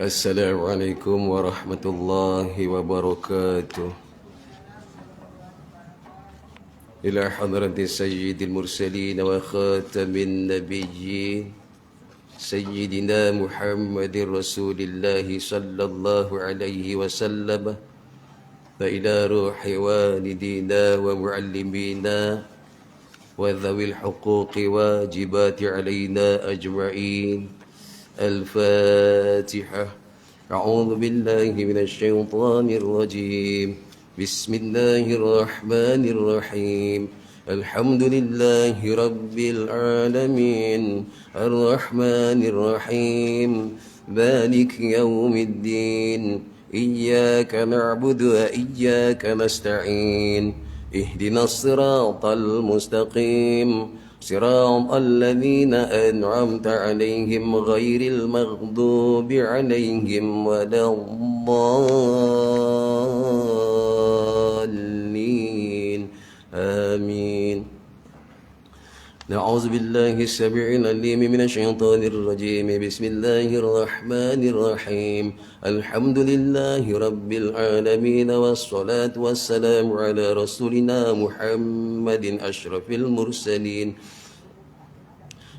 Assalamualaikum warahmatullahi wabarakatuh. Ila hadrati sayyidil mursalin wa khatamin nabiyyin Sayyidina Muhammadir Rasulillahi sallallahu alaihi wasallam wa ila ruhi walidina wa muallimina wa dhawil huquqi wajibati alaina ajma'in. الفاتحة. أعوذ بالله من الشيطان الرجيم. بسم الله الرحمن الرحيم. الحمد لله رب العالمين الرحمن الرحيم مالك يوم الدين إياك نعبد وإياك نستعين اهدنا الصراط المستقيم صراط الذين أنعمت عليهم غير المغضوب عليهم ولا الضالين آمين. نعوذ بالله السميع العليم من الشيطان الرجيم. بسم الله الرحمن الرحيم. الحمد لله رب العالمين والصلاة والسلام على رسولنا محمد أشرف المرسلين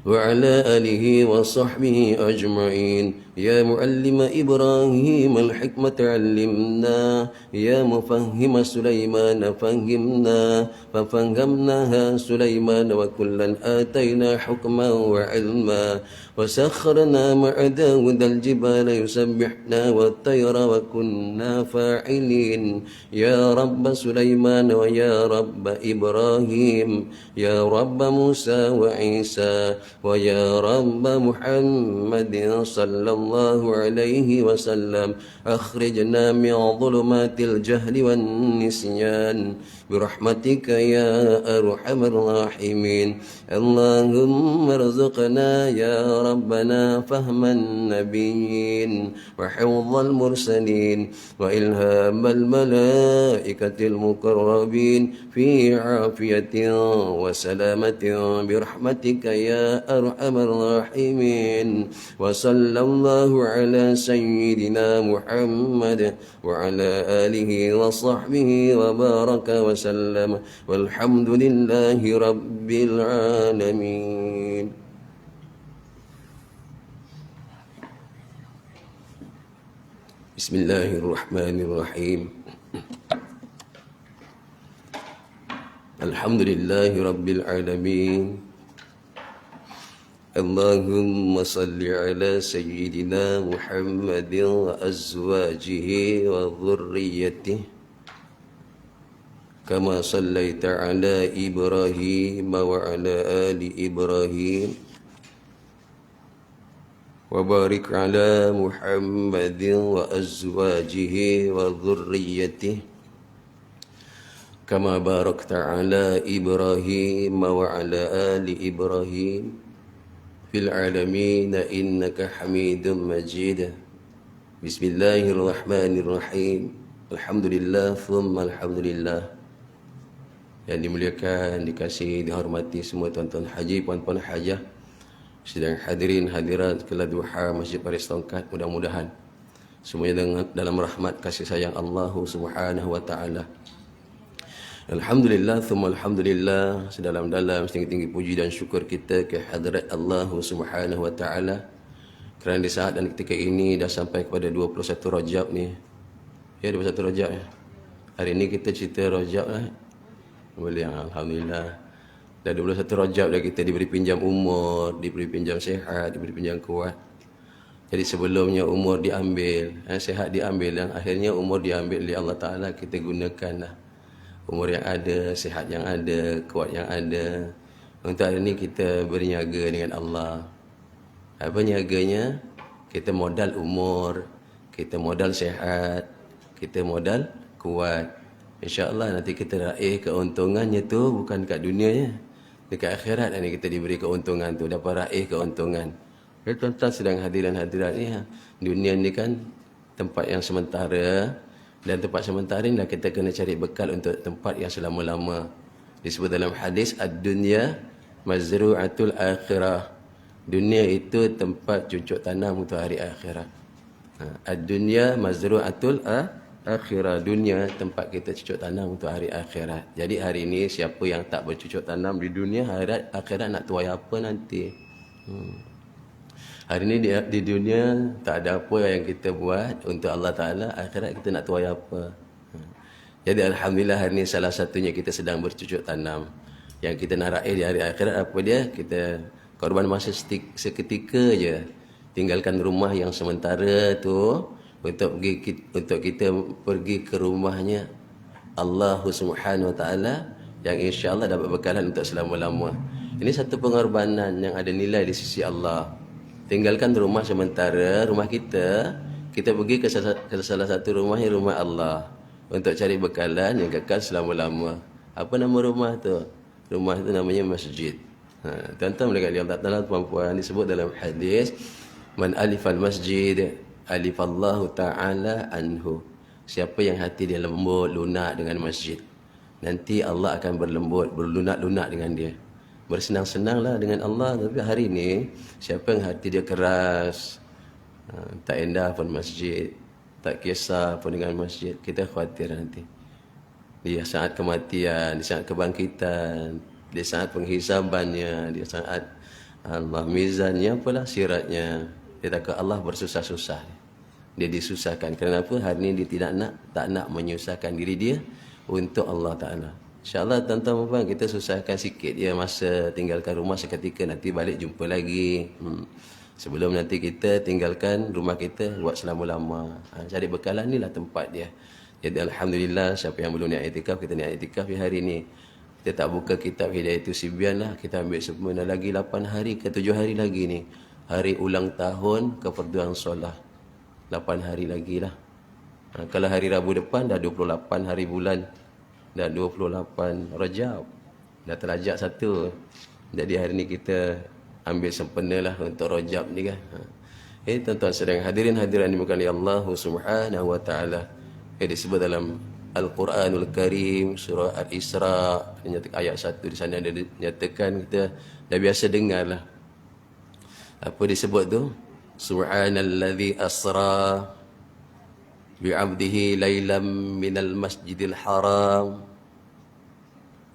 وعلى آله وصحبه أجمعين. يا معلم إبراهيم الحكمة علمنا يا مفهم سليمان فهمنا ففهمناها سليمان وكلا آتينا حكما وعلما وسخرنا مع داود الجبال يسبحنا والطير وكنا فاعلين. يا رب سليمان ويا رب إبراهيم يا رب موسى وعيسى ويا رب محمد صلى الله عليه وسلم أخرجنا من ظلمات الجهل والنسيان برحمتك يا أرحم الراحمين. اللهم ارزقنا يا ربنا فهم النبيين وحفظ المرسلين وإلهام الملائكة المقربين في عافية وسلامة برحمتك يا أرحم الراحمين. وصلى الله على سيدنا محمد وعلى آله وصحبه وبارك وسلم والحمد لله رب العالمين. بسم الله الرحمن الرحيم. الحمد لله رب العالمين. اللهم صل على سيدنا محمد وأزواجه وذريته كما صليت على إبراهيم وعلى آل إبراهيم وبارك على محمد وأزواجه وذريته كما باركت على إبراهيم وعلى آل إبراهيم في العالمين إنك حميد مجيد. بسم الله الرحمن الرحيم. الحمد لله ثم الحمد لله. Yang dimuliakan, dikasihi, dihormati semua tuan-tuan haji, puan-puan hajah, sedang hadirin hadirat kelas duha Masjid Paris Tongkat, mudah-mudahan semuanya dalam rahmat kasih sayang Allah Subhanahu wa taala. Alhamdulillah thumma alhamdulillah, sedalam-dalam setinggi-tinggi puji dan syukur kita ke hadirat Allah Subhanahu wa taala kerana di saat dan ketika ini dah sampai kepada 21 Rajab ni. Ya, 21 Rajab ya. Hari ini kita cerita Rajab lah. Boleh, alhamdulillah. Dah 21 Rajab dah kita diberi pinjam umur, diberi pinjam sihat, diberi pinjam kuat. Jadi sebelumnya umur diambil, sihat diambil, dan akhirnya umur diambil oleh Allah Ta'ala. Kita gunakanlah umur yang ada, sihat yang ada, kuat yang ada. Untuk hari ini kita berniaga dengan Allah. Apa niaganya? Kita modal umur, kita modal sihat, kita modal kuat. InsyaAllah nanti kita raih keuntungannya tu bukan kat dunia ya. Dekat akhirat ni kita diberi keuntungan tu, dapat raih keuntungan. Ya, tuan-tuan sedang hadiran hadirat ni, dunia ni kan tempat yang sementara, dan tempat sementara ni kita kena cari bekal untuk tempat yang selama-lama. Disebut dalam hadis, ad-dunya mazru'atul akhirah. Dunia itu tempat cucuk tanam untuk hari akhirat. Ad-dunya mazru'atul akhirah. Dunia tempat kita cucuk tanam untuk hari akhirat. Jadi hari ini siapa yang tak bercucuk tanam di dunia, akhirat nak tuai apa nanti? Hari ini di dunia tak ada apa yang kita buat untuk Allah Ta'ala, akhirat kita nak tuai apa? Jadi Alhamdulillah hari ini salah satunya kita sedang bercucuk tanam. Yang kita nak raih di hari akhirat apa dia? Kita korban masa seketika je. Tinggalkan rumah yang sementara tu untuk kita pergi ke rumahnya Allah Subhanahu Wa Ta'ala yang insya-Allah dapat bekalan untuk selama-lama. Ini satu pengorbanan yang ada nilai di sisi Allah. Tinggalkan rumah sementara, rumah kita pergi ke salah satu rumah yang rumah Allah untuk cari bekalan yang kekal selama-lama. Apa nama rumah tu? Rumah tu namanya masjid. Tuan-tuan boleh kata Allah Ta'ala, puan-puan, disebut dalam hadis, man alifal masjid alifallahu ta'ala anhu. Siapa yang hati dia lembut, lunak dengan masjid, nanti Allah akan berlembut, berlunak-lunak dengan dia. Bersenang-senanglah dengan Allah. Tapi hari ini siapa yang hati dia keras, tak endah pun masjid, tak kisah pun dengan masjid, kita khawatir nanti di saat kematian, di saat kebangkitan, di saat penghisabannya, di saat Allah mizannya, apalah siratnya, dia takut Allah bersusah-susah, dia disusahkan. Kenapa? Hari ini dia tak nak menyusahkan diri dia untuk Allah Ta'ala. InsyaAllah tuan-tuan, kita susahkan sikit ya masa tinggalkan rumah seketika, nanti balik jumpa lagi. Sebelum nanti kita tinggalkan rumah kita buat selama-lama. Cari bekalan ni lah tempat dia. Jadi Alhamdulillah, siapa yang belum niat iktikaf, kita niat iktikaf di hari ni. Kita tak buka kitab Hidayatul Sibyan lah. Kita ambil sebenarnya lagi 8 hari ke 7 hari lagi ni. Hari ulang tahun kefarduan solah. 8 hari lagi lah. Kalau hari Rabu depan dah 28 hari bulan. Dah 28 Rajab. Dah terajak satu. Jadi hari ni kita ambil sempena lah untuk Rajab ni kan. Tuan-tuan sedang hadirin-hadiran dimulakan Allah Subhanahu Wa Ta'ala. Disebut dalam Al-Quranul Karim, surah Al-Isra, ayat 1 di sana ada dinyatakan, kita dah biasa dengar lah. Apa disebut tu? Subhanalladzi asra bi'abdihi laylam minal masjidil haram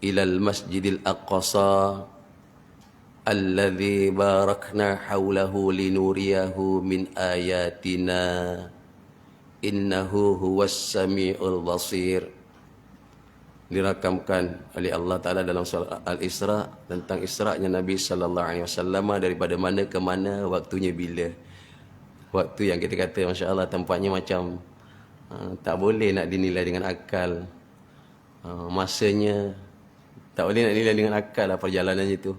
ilal masjidil aqsa alladzi barakna hawlahu linuriyahu min ayatina innahu huwas sami'ul basir. Dirakamkan oleh Allah Ta'ala dalam surah Al-Isra tentang Isra'nya Nabi Sallallahu Alaihi Wasallam daripada mana ke mana, waktunya bila. Waktu yang kita kata Masya Allah tempatnya macam tak boleh nak dinilai dengan akal. Masanya tak boleh nak dinilai dengan akal lah perjalanannya itu.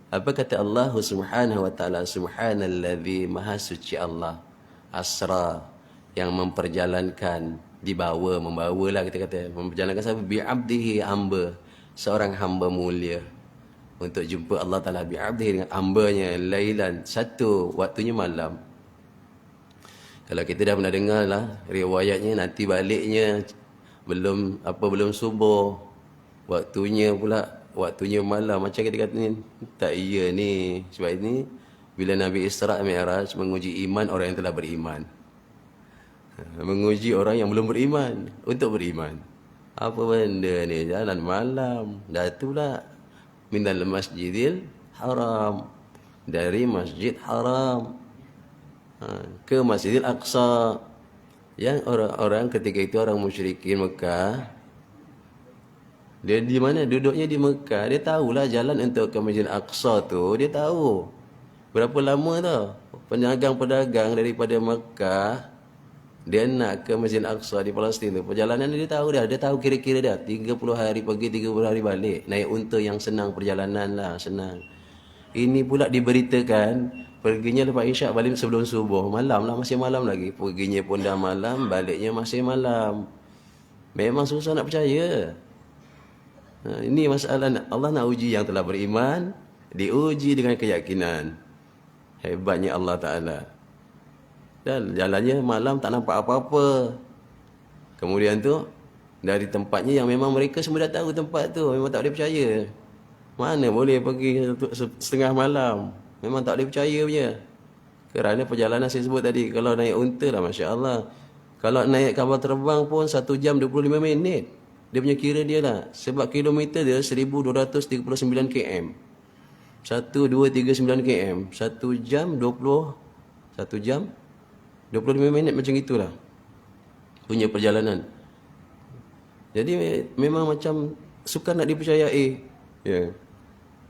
Apa kata Allah Subhanahu Wa Ta'ala? Subhanalladzi, maha suci Allah, asra, yang memperjalankan, membawalah kita kata, memperjalankan siapa? Bi'abdihi, hamba, seorang hamba mulia untuk jumpa Allah Ta'ala. Bi'abdihi, dengan hambanya, lailan, satu, waktunya malam. Kalau kita dah pernah dengar lah riwayatnya, nanti baliknya belum subuh, waktunya malam. Macam kita kata ni, tak iya ni. Sebab ini bila Nabi Isra' Mi'raj menguji iman orang yang telah beriman, menguji orang yang belum beriman untuk beriman. Apa benda ni? Jalan malam. Dah itulah minal masjidil haram, dari masjid haram ke masjidil aqsa. Yang orang-orang ketika itu, orang musyrikin Mekah, dia di mana? Duduknya di Mekah. Dia tahulah jalan untuk ke masjidil aqsa tu. Dia tahu berapa lama tau. Pedagang-pedagang daripada Mekah, dia nak ke Masjid Al-Aqsa di Palestin tu, perjalanan dia tahu dah. Dia tahu kira-kira dah 30 hari pergi, 30 hari balik. Naik unta yang senang perjalanan lah, senang. Ini pula diberitakan perginya lepas isyak, balik sebelum subuh. Malam lah, masih malam lagi. Perginya pun dah malam, baliknya masih malam. Memang susah nak percaya. Ini masalah Allah nak uji yang telah beriman, diuji dengan keyakinan. Hebatnya Allah Ta'ala. Dan jalannya malam tak nampak apa-apa. Kemudian tu dari tempatnya yang memang mereka semua dah tahu tempat tu, memang tak boleh percaya. Mana boleh pergi setengah malam, memang tak boleh percaya punya. Kerana perjalanan saya sebut tadi, kalau naik unta lah Masya Allah. Kalau naik kapal terbang pun 1 jam 25 minit. Dia punya kira dia lah. Sebab kilometer dia 1239 km. 1239 km. 1 jam 25 minit macam itulah. Punya perjalanan. Jadi memang macam suka nak dipercayai. Ya.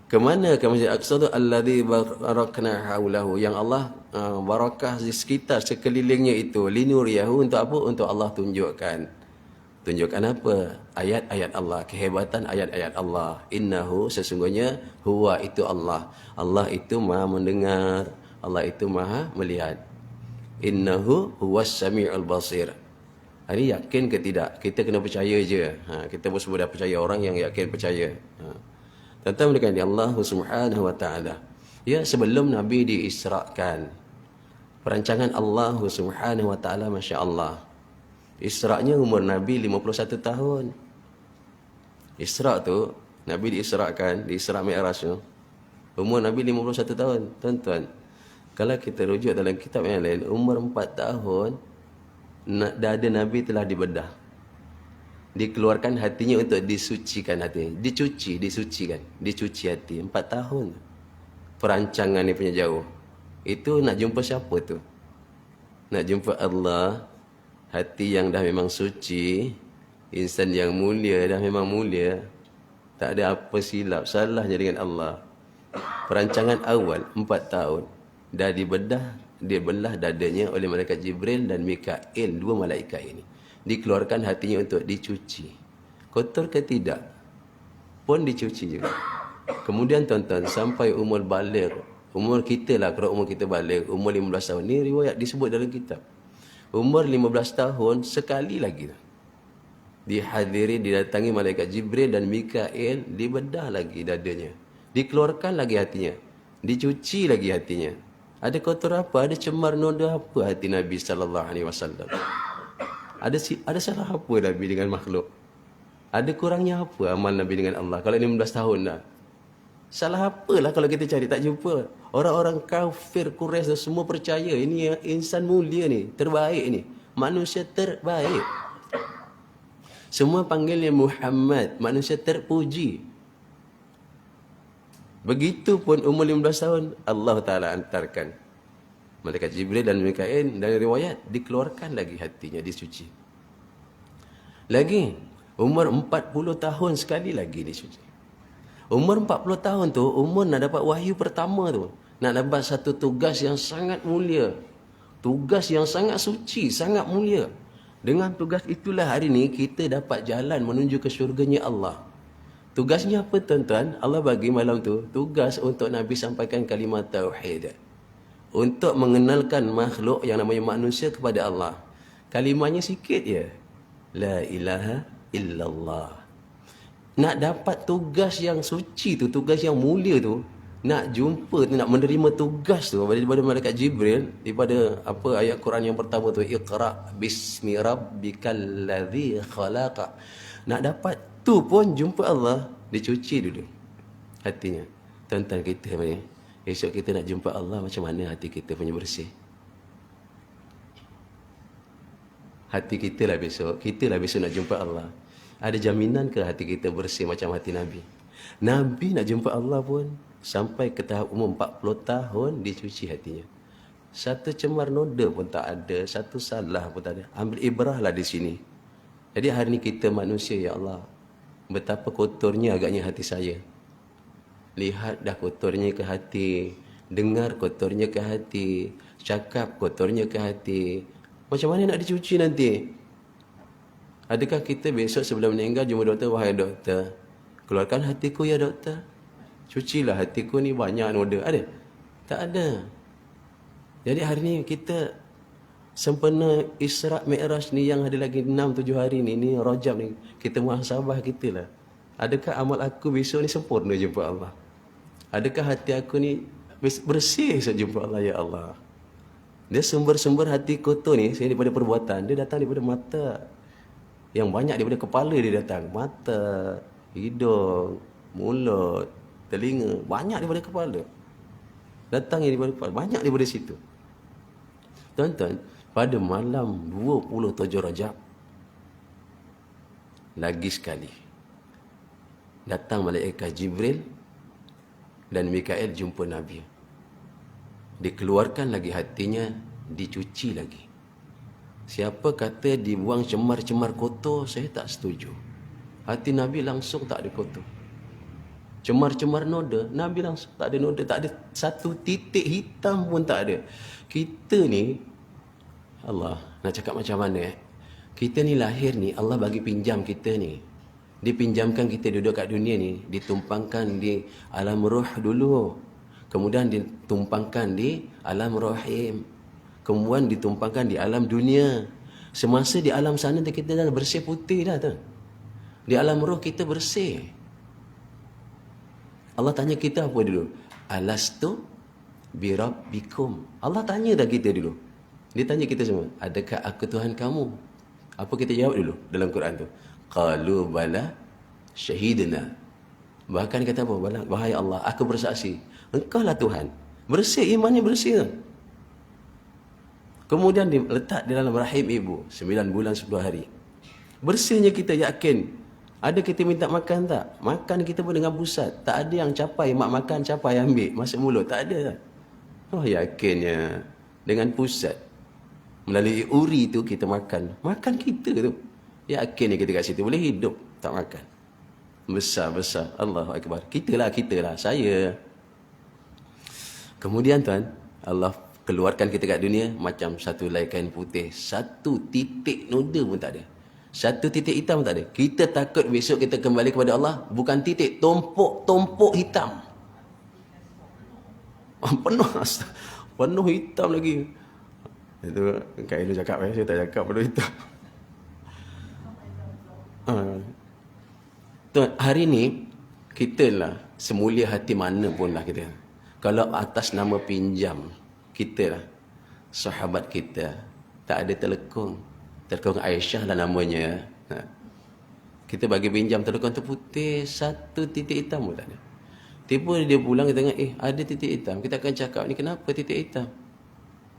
Kemana ke Masjid Al-Aqsa tu? Alladhi barakna haulahu. Yang Allah barakah di sekitar sekelilingnya itu. Linuriyahu, untuk apa? Untuk Allah tunjukkan. Tunjukkan apa? Ayat-ayat Allah. Kehebatan ayat-ayat Allah. Innahu, sesungguhnya, huwa itu Allah. Allah itu maha mendengar. Allah itu maha melihat. Innahu huwas sami'ul basir. Ini yakin ke tidak? Kita kena percaya je. Kita pun semua dah percaya, orang yang yakin percaya. Tentang mereka di Allah Subhanahu wa taala. Ya, sebelum Nabi diisrakan, perancangan Allah Subhanahu wa taala, masya-Allah. Isra-nya umur Nabi 51 tahun. Isra tu Nabi diisrakan, di Isra Mi'raj tu. Umur Nabi 51 tahun. Tuan-tuan, kalau kita rujuk dalam kitab yang lain, umur 4 tahun dada Nabi telah dibedah. Dikeluarkan hatinya untuk disucikan hati. Disucikan. Dicuci hati. 4 tahun. Perancangan ni punya jauh. Itu nak jumpa siapa tu? Nak jumpa Allah. Hati yang dah memang suci. Insan yang mulia, dah memang mulia. Tak ada apa silap, salahnya dengan Allah. Perancangan awal 4 tahun. Dah dibelah dadanya oleh malaikat Jibril dan Mikail, 2 malaikat ini. Dikeluarkan hatinya untuk dicuci. Kotor ke tidak? Pun dicuci juga. Kemudian tuan-tuan, sampai umur baligh. Umur kita lah, kalau umur kita baligh, umur 15 tahun. Ni riwayat disebut dalam kitab. Umur 15 tahun, sekali lagi. Dihadiri, didatangi malaikat Jibril dan Mikail, dibedah lagi dadanya. Dikeluarkan lagi hatinya. Dicuci lagi hatinya. Ada kotor apa? Ada cemar noda apa hati Nabi SAW? Ada salah apa Nabi dengan makhluk? Ada kurangnya apa amal Nabi dengan Allah? Kalau 15 tahun dah. Salah apalah kalau kita cari tak jumpa. Orang-orang kafir Quraisy semua percaya ini insan mulia ni, terbaik ni, manusia terbaik. Semua panggilnya Muhammad, manusia terpuji. Begitupun umur 15 tahun Allah Ta'ala hantarkan malaikat Jibril dan Mikail, dan riwayat dikeluarkan lagi hatinya, disuci. Lagi umur 40 tahun sekali lagi disuci. Umur 40 tahun tu umur nak dapat wahyu pertama tu. Nak dapat satu tugas yang sangat mulia. Tugas yang sangat suci, sangat mulia. Dengan tugas itulah hari ni kita dapat jalan menuju ke syurganya Allah. Tugasnya apa tuan-tuan? Allah bagi malam tu tugas untuk Nabi sampaikan kalimat tauhid. Untuk mengenalkan makhluk yang namanya manusia kepada Allah. Kalimahnya sikit je. La ilaha illallah. Nak dapat tugas yang suci tu, tugas yang mulia tu, nak jumpa, nak menerima tugas tu daripada malaikat Jibril, daripada apa ayat Quran yang pertama tu, Iqra bismi rabbikal ladzi khalaqa. Nak dapat tu pun jumpa Allah, dicuci dulu hatinya. Tuan-tuan kita ni, esok kita nak jumpa Allah, macam mana hati kita punya bersih? Hati kita lah besok nak jumpa Allah. Ada jaminan ke hati kita bersih macam hati Nabi? Nabi nak jumpa Allah pun sampai ke tahap umur 40 tahun dicuci hatinya. Satu cemar noda pun tak ada, satu salah pun tak ada. Ambil ibrah lah di sini. Jadi hari ni kita manusia, ya Allah, betapa kotornya agaknya hati saya. Lihat dah kotornya ke hati, dengar kotornya ke hati, cakap kotornya ke hati. Macam mana nak dicuci nanti? Adakah kita besok sebelum meninggal jumpa doktor, wahai doktor, keluarkan hatiku ya doktor. Cucilah hatiku ni banyak noda. Ada? Tak ada. Jadi hari ni kita sempena Isra Mi'raj ni yang ada lagi 6-7 hari ni Rajab ni, kita muhasabah kita lah. Adakah amal aku besok ni sempurna jumpa Allah? Adakah hati aku ni bersih esok jumpa Allah, ya Allah? Dia sumber-sumber hati kotor ni daripada perbuatan. Dia datang daripada mata. Yang banyak daripada kepala dia datang. Mata, hidung, mulut, telinga. Banyak daripada kepala. Datang daripada kepala. Banyak daripada situ. Tuan-tuan, pada malam 27 Rajab, lagi sekali, datang malaikat Jibril dan Mikael jumpa Nabi. Dikeluarkan lagi hatinya, dicuci lagi. Siapa kata dibuang cemar-cemar kotor, saya tak setuju. Hati Nabi langsung tak ada kotor. Cemar-cemar noda, Nabi langsung tak ada noda, tak ada satu titik hitam pun tak ada. Kita ni, Allah, nak cakap macam mana Kita ni lahir ni, Allah bagi pinjam kita ni. Dipinjamkan kita duduk kat dunia ni, ditumpangkan di alam roh dulu. Kemudian ditumpangkan di alam rahim. Kemudian ditumpangkan di alam dunia. Semasa di alam sana kita dah bersih putih dah tu. Di alam roh kita bersih. Allah tanya kita apa dulu? Alastu birabbikum. Allah tanya dah kita dulu. Dia tanya kita semua, adakah aku Tuhan kamu? Apa kita jawab dulu dalam Quran tu? Qalu bala syahidna. Bahkan kata apa? Wahai Allah, aku bersaksi, Engkau lah Tuhan. Bersih, imannya bersih. Kemudian diletak di dalam rahim ibu 9 bulan 10 hari. Bersihnya kita yakin. Ada kita minta makan tak? Makan kita pun dengan pusat. Tak ada yang capai, mak makan capai ambil masuk mulut. Tak ada. Oh, yakinnya dengan pusat. Melalui uri tu kita makan. Makan kita tu. Yakinnya kita kat situ boleh hidup tak makan. Besar-besar. Allahu Akbar. Kita lah. Saya. Kemudian tuan, Allah keluarkan kita kat dunia macam satu helai kain putih. Satu titik noda pun tak ada. Satu titik hitam pun tak ada. Kita takut besok kita kembali kepada Allah. Bukan titik, tumpuk hitam. Penuh hitam lagi. Itu Kak Elu cakap, saya tak cakap penuh hitam. Tuan, hari ni kita lah semulia hati mana pun lah kita. Kalau atas nama pinjam kita lah, sahabat kita, tak ada telekung Aisyah lah namanya. Kita bagi pinjam telekung tu putih, satu titik hitam pun tak ada. Tiba dia pulang, kita tengok, ada titik hitam. Kita akan cakap, ni kenapa titik hitam?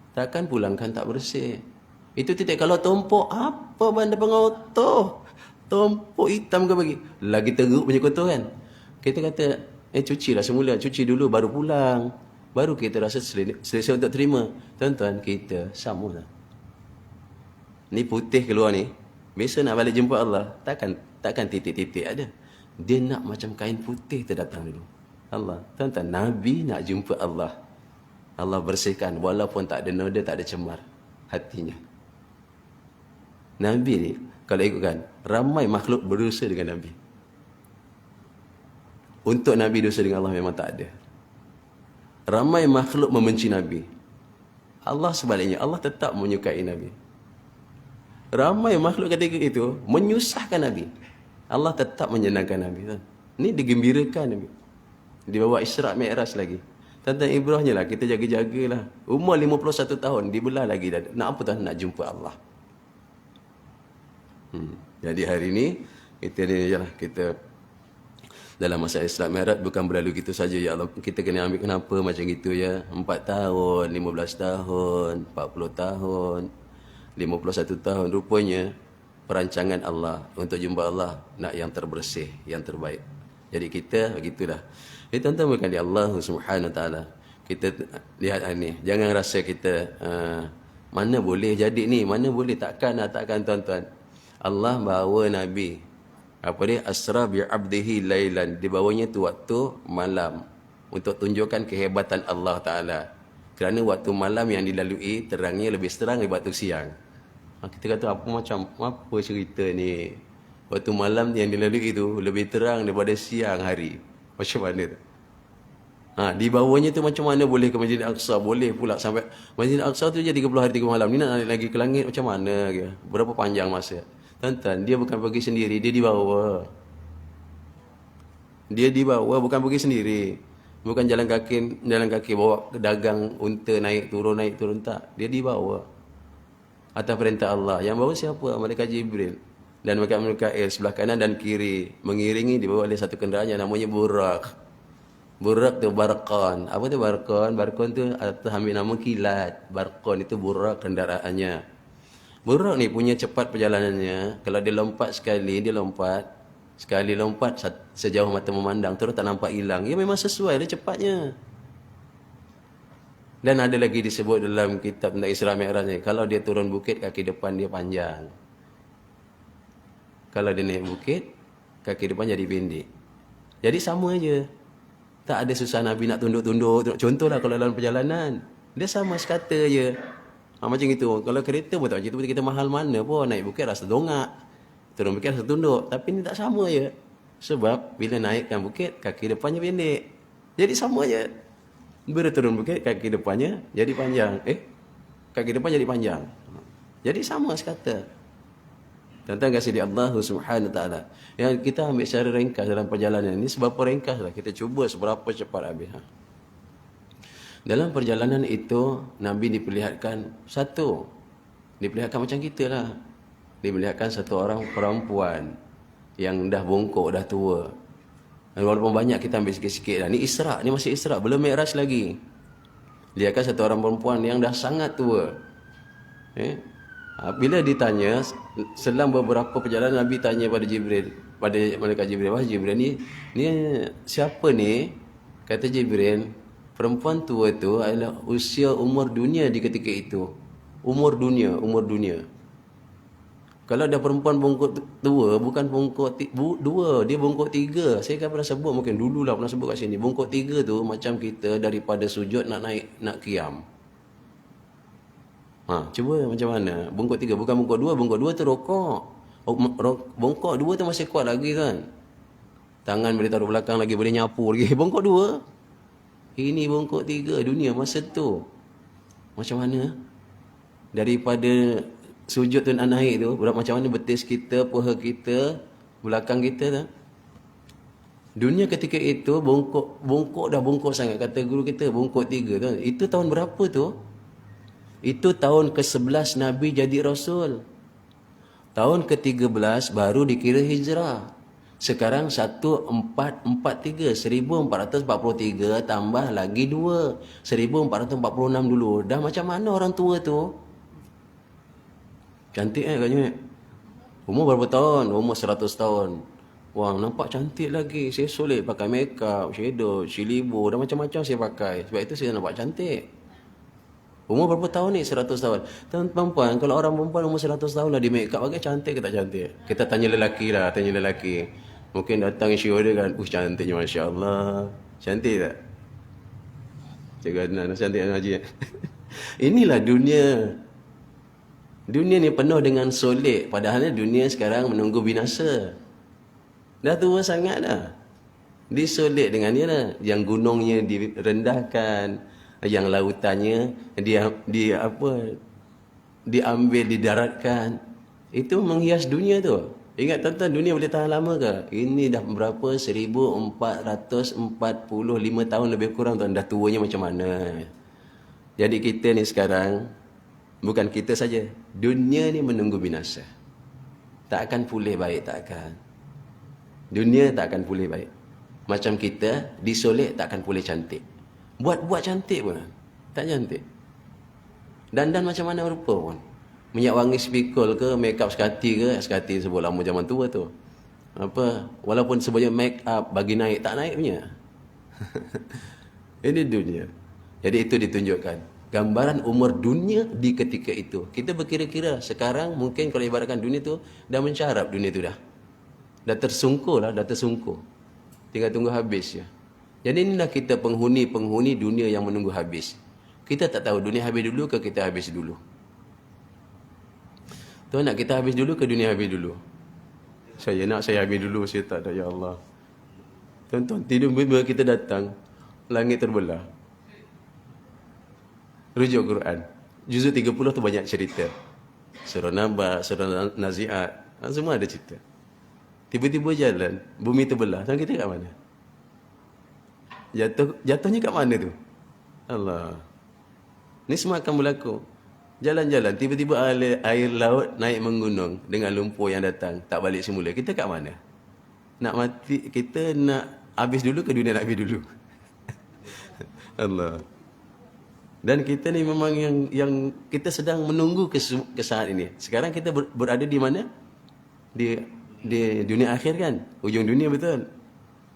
Takkan pulangkan tak bersih. Itu titik, kalau tumpuk, apa benda pengotor? Tumpuk hitam ke bagi? Lagi teruk punya kotoran. Kita kata, cucilah semula. Cuci dulu baru pulang. Baru kita rasa selesai untuk terima. Tuan-tuan, kita sama lah. Ni putih keluar ni. Biasa nak balik jumpa Allah. Takkan titik-titik ada. Dia nak macam kain putih terdatang dulu. Allah. Tuan-tuan, Nabi nak jumpa Allah. Allah bersihkan. Walaupun tak ada noda, tak ada cemar hatinya. Nabi ni, kalau ikutkan, ramai makhluk berdosa dengan Nabi. Untuk Nabi dosa dengan Allah memang tak ada. Ramai makhluk membenci Nabi. Allah sebaliknya, Allah tetap menyukai Nabi. Ramai makhluk ketika itu menyusahkan Nabi. Allah tetap menyenangkan Nabi. Ini digembirakan Nabi. Dibawa Isra' Mi'raj lagi. Tentang ibrahnya lah, kita jaga-jagalah. Umur 51 tahun, dibelah lagi dah. Nak apa tuan? Nak jumpa Allah. Jadi hari ni, kita dalam masa Isra' Mi'raj bukan berlalu gitu saja. Ya Allah, kita kena ambil kenapa macam gitu ya. 4 tahun, 15 tahun, 40 tahun, 51 tahun. Rupanya perancangan Allah untuk jumpa Allah nak yang terbersih, yang terbaik. Jadi kita begitulah. Tuan-tuan bukan di Allah Subhanahu Wa Taala. Kita lihat ni, jangan rasa kita mana boleh jadi ni, mana boleh takkan tuan-tuan. Allah bawa Nabi asra bi abdihi lailan, dibawanya tu waktu malam untuk tunjukkan kehebatan Allah Taala. Kerana waktu malam yang dilalui terangnya lebih terang daripada waktu siang. Kita kata apa cerita ni? Waktu malam yang dilalui itu lebih terang daripada siang hari. Macam mana tu? Di bawahnya tu macam mana boleh ke Masjid Al-Aqsa? Boleh pula sampai Masjid Al-Aqsa tu je 30 hari 30 malam. Ni nak naik lagi ke langit macam mana ke? Berapa panjang masa? Tuan-tuan, dia bukan pergi sendiri, dia dibawa. Dia dibawa, bukan pergi sendiri. Bukan jalan kaki bawa dagang unta naik turun tak. Dia dibawa atas perintah Allah. Yang bawa siapa? Malaikat Jibril dan Mikael sebelah kanan dan kiri, mengiringi, dibawa oleh satu kenderaan yang namanya Burak. Burak tu barqan. Apa tu barqan? Barqan tu atas ambil nama kilat. Barqan itu burak kendaraannya. Burak ni punya cepat perjalanannya. Kalau dia lompat sekali, dia lompat. Sekali lompat sejauh mata memandang, terus tak nampak hilang. Ya memang sesuai dia cepatnya. Dan ada lagi disebut dalam kitab tentang Isra Mi'raj ni, kalau dia turun bukit, kaki depan dia panjang. Kalau dia naik bukit, kaki depan jadi pendek. Jadi sama aja. Tak ada susah Nabi nak tunduk-tunduk. Contohlah kalau dalam perjalanan, dia sama sekata je. Macam itu. Kalau kereta pun tak macam itu. Kita mahal mana pun, naik bukit rasa dongak, turun bukit rasa tunduk. Tapi ni tak sama je. Sebab bila naikkan bukit, kaki depannya pendek. Jadi sama je. Bila turun bukit, kaki depannya jadi panjang. Kaki depan jadi panjang. Jadi sama sekata. Tentang kasih di Allah Subhanahu Wa Taala. Yang kita ambil secara ringkas dalam perjalanan ini, seberapa ringkas lah. Kita cuba seberapa cepat habis. Dalam perjalanan itu, Nabi diperlihatkan satu. Diperlihatkan macam kita lah. Diperlihatkan satu orang perempuan yang dah bongkok, dah tua. Walaupun banyak kita ambil sikit-sikit dah. Ni Isra, ni masih Isra, belum Mi'raj lagi. Lihatkan satu orang perempuan yang dah sangat tua. Bila ditanya, selang beberapa perjalanan, Nabi tanya pada Jibril, pada malaikat Jibril, wahai Jibril, ni siapa ni? Kata Jibril, perempuan tua tu adalah usia umur dunia di ketika itu. Umur dunia. Kalau ada perempuan bongkok tua, bukan bongkok dua, dia bongkok tiga. Saya kan pernah sebut, mungkin dululah pernah sebut kat sini. Bongkok tiga tu macam kita daripada sujud nak naik, nak qiyam. Cuba macam mana? Bongkok tiga, bukan bongkok dua. Bongkok dua tu rokok. Bongkok dua tu masih kuat lagi kan? Tangan boleh taruh belakang lagi, boleh nyapu lagi. Bongkok dua. Ini bongkok tiga dunia masa tu. Macam mana? Daripada sujud tu nak naik tu, macam mana betis kita, paha kita, belakang kita tu. Dunia ketika itu bongkok dah bongkok sangat. Kata guru kita, bongkok tiga tu. Itu tahun berapa tu? Itu tahun ke-11 Nabi jadi Rasul. Tahun ke-13 baru dikira hijrah. Sekarang 1443, 1443 tambah lagi 2, 1446 dulu. Dah macam mana orang tua tu? Cantik katanya. Umur berapa tahun? Umur 100 tahun. Wah, nampak cantik lagi. Saya soleh pakai makeup, shadow, cilibo, dah macam-macam saya pakai. Sebab itu saya nampak cantik. Umur berapa tahun ni? 100 tahun. Perempuan, kalau orang perempuan umur 100 tahun lah di make up, pakai cantik ke tak cantik? Kita tanya lelaki lah, tanya lelaki. Mungkin datang show dia kan, cantiknya Masya Allah. Cantik tak? Cikgu Adnan, cantik Adnan Haji. Inilah dunia. Dunia ni penuh dengan solek. Padahal dunia sekarang menunggu binasa. Dah tua sangat dah. Disolek dengan dia lah. Yang gunungnya direndahkan, yang lautannya diambil, didaratkan. Itu menghias dunia tu. Ingat tuan-tuan, dunia boleh tahan lama ke? Ini dah berapa? 1445 tahun lebih kurang tuan. Dah tuanya macam mana? Jadi kita ni sekarang, bukan kita saja, dunia ni menunggu binasa. Tak akan pulih baik, tak akan. Dunia tak akan pulih baik. Macam kita disolek, tak akan pulih cantik. Buat cantik pun tak cantik. Dandan macam mana rupa pun. Minyak wangi spikul ke, make up sekati ke, sekati sebut lama zaman tua tu. Walaupun sebutnya make up bagi naik, tak naik punya. Ini dunia. Jadi itu ditunjukkan gambaran umur dunia di ketika itu. Kita berkira-kira sekarang mungkin kalau ibaratkan dunia tu dah mencarap, dunia tu dah tersungkur lah, dah tersungkur. Tinggal tunggu habis je. Jadi inilah kita penghuni dunia yang menunggu habis. Kita tak tahu dunia habis dulu ke kita habis dulu. Tuan nak kita habis dulu ke dunia habis dulu? Saya nak saya habis dulu, saya tak ada, ya Allah. Tuan-tuan, tiba-tiba kita datang, langit terbelah. Rujuk Quran. Juzuk 30 tu banyak cerita. Surah Naba, surah Nazi'at, semua ada cerita. Tiba-tiba jalan, bumi terbelah. Dan kita kat mana? Jatuhnya kat mana tu? Allah. Ni semua akan berlaku. Jalan-jalan, tiba-tiba air laut naik menggunung dengan lumpur yang datang, tak balik semula. Kita kat mana? Nak mati, kita nak habis dulu ke dunia nak habis dulu? Allah. Dan kita ni memang yang kita sedang menunggu ke saat ini. Sekarang kita berada di mana? Di dunia akhir kan? Hujung dunia, betul.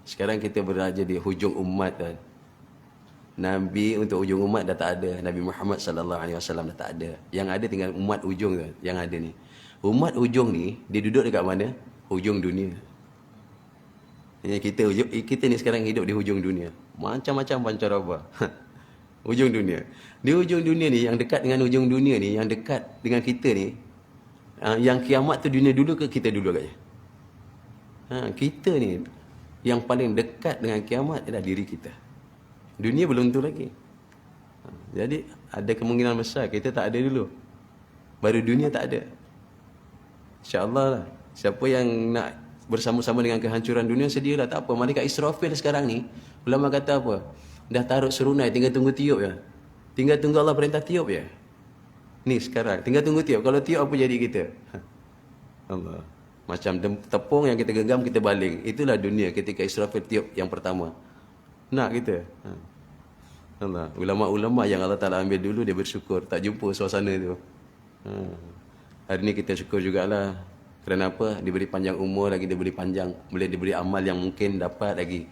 Sekarang kita berada di hujung umat kan. Nabi untuk hujung umat dah tak ada. Nabi Muhammad sallallahu alaihi wasallam dah tak ada. Yang ada tinggal umat hujung tu yang ada ni. Umat hujung ni dia duduk dekat mana? Hujung dunia. Kita ni sekarang hidup di hujung dunia. Macam-macam pancaraba. Hujung dunia. Di hujung dunia ni, yang dekat dengan hujung dunia ni, yang dekat dengan kita ni, yang kiamat tu dunia dulu ke kita dulu agaknya? Kita ni yang paling dekat dengan kiamat adalah diri kita. Dunia belum tu lagi. Jadi ada kemungkinan besar kita tak ada dulu. Baru dunia tak ada. InsyaAllah lah. Siapa yang nak bersama-sama dengan kehancuran dunia, sedialah, tak apa. Malaikat Israfil sekarang ni, ulama kata apa? Dah taruh serunai, tinggal tunggu tiup je. Tinggal tunggu Allah perintah tiup je. Ni sekarang, tinggal tunggu tiup. Kalau tiup, apa jadi kita? Allah. Macam tepung yang kita genggam, kita baling. Itulah dunia ketika Israfil tiup yang pertama. Nak kita? Allah. Ulama-ulama yang Allah Ta'ala ambil dulu, dia bersyukur. Tak jumpa suasana tu. Hari ni kita syukur jugalah. Kerana apa? Diberi panjang umur lagi, boleh diberi amal yang mungkin dapat lagi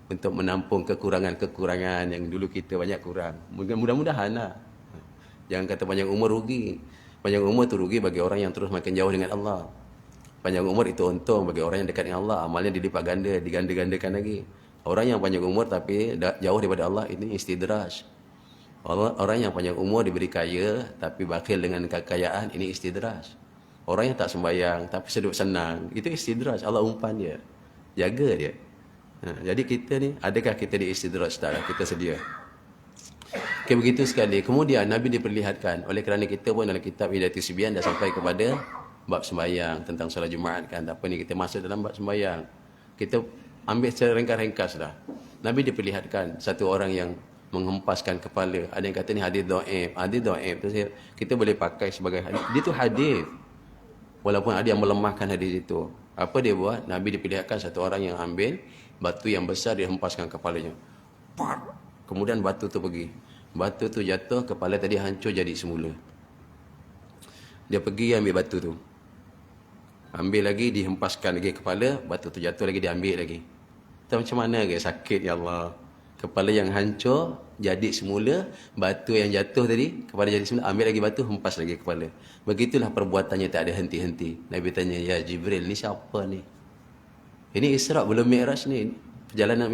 untuk menampung kekurangan-kekurangan yang dulu kita banyak kurang. Mudah-mudahan lah. Jangan kata panjang umur rugi. Panjang umur tu rugi bagi orang yang terus makin jauh dengan Allah. Panjang umur itu untung bagi orang yang dekat dengan Allah. Amalnya dilipat ganda, diganda-gandakan lagi. Orang yang panjang umur tapi jauh daripada Allah, ini istidraj. Orang yang panjang umur diberi kaya tapi bakhil dengan kekayaan, ini istidraj. Orang yang tak sembahyang tapi hidup senang, itu istidraj. Allah umpan dia. Jaga dia. Jadi kita ni, adakah kita di istidraj tak? Kita sedia. Okay, begitu sekali. Kemudian Nabi diperlihatkan, oleh kerana kita pun dalam kitab Hidayatul Sibyan dah sampai kepada bab sembahyang tentang solat Jumaat kan. Tak apa ni, kita masuk dalam bab sembahyang. Kita ambil secara ringkas-ringkas dah. Nabi diperlihatkan satu orang yang menghempaskan kepala. Ada yang kata ni hadis dhaif. Hadis dhaif tu kita boleh pakai sebagai hadis. Dia tu hadis. Walaupun ada yang melemahkan hadis itu. Apa dia buat? Nabi diperlihatkan satu orang yang ambil batu yang besar, dia hempaskan kepalanya. Kemudian batu tu pergi. Batu tu jatuh, kepala tadi hancur jadi semula. Dia pergi ambil batu tu. Ambil lagi, dihempaskan lagi kepala, batu tu jatuh lagi, dia ambil lagi. Tak macam mana ke? Sakit, ya Allah. Kepala yang hancur jadi semula, batu yang jatuh tadi, kepala jadi semula, ambil lagi batu, hempas lagi kepala. Begitulah perbuatannya, tak ada henti-henti. Nabi tanya, ya Jibril, ni siapa ni? Ini Isra' belum Mi'raj ni. Perjalanan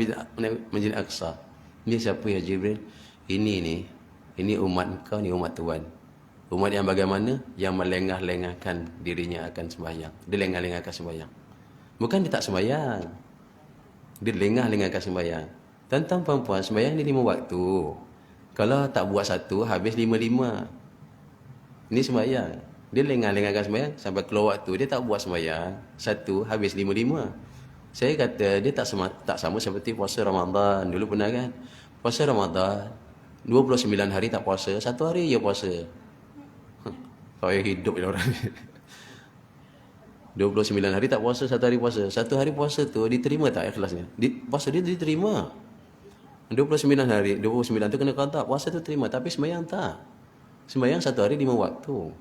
Masjid Aqsa. Ini siapa ya Jibril? Ini umat kau, ni umat Tuhan. Umat yang bagaimana? Yang melengah-lengahkan dirinya akan sembahyang. Dia lengah-lengahkan sembahyang. Bukan dia tak sembahyang. Dia lengah-lengahkan sembahyang. Tuan-tuan perempuan, sembahyang ni 5 waktu. Kalau tak buat satu, habis 5-5. Ini sembahyang. Dia lengah-lengahkan sembahyang sampai keluar waktu. Dia tak buat sembahyang. Satu, habis 5-5. Saya kata dia tak sama seperti puasa Ramadan. Dulu pernah kan? Puasa Ramadan, 29 hari tak puasa, 1 hari je puasa. Kau yang hidup je orang. 29 hari tak puasa, 1 hari puasa. 1 hari puasa tu diterima tak ikhlasnya? Puasa dia diterima. 29 hari, 29 tu kena qada. Puasa tu terima, tapi sembahyang tak. Sembahyang 1 hari 5 waktu.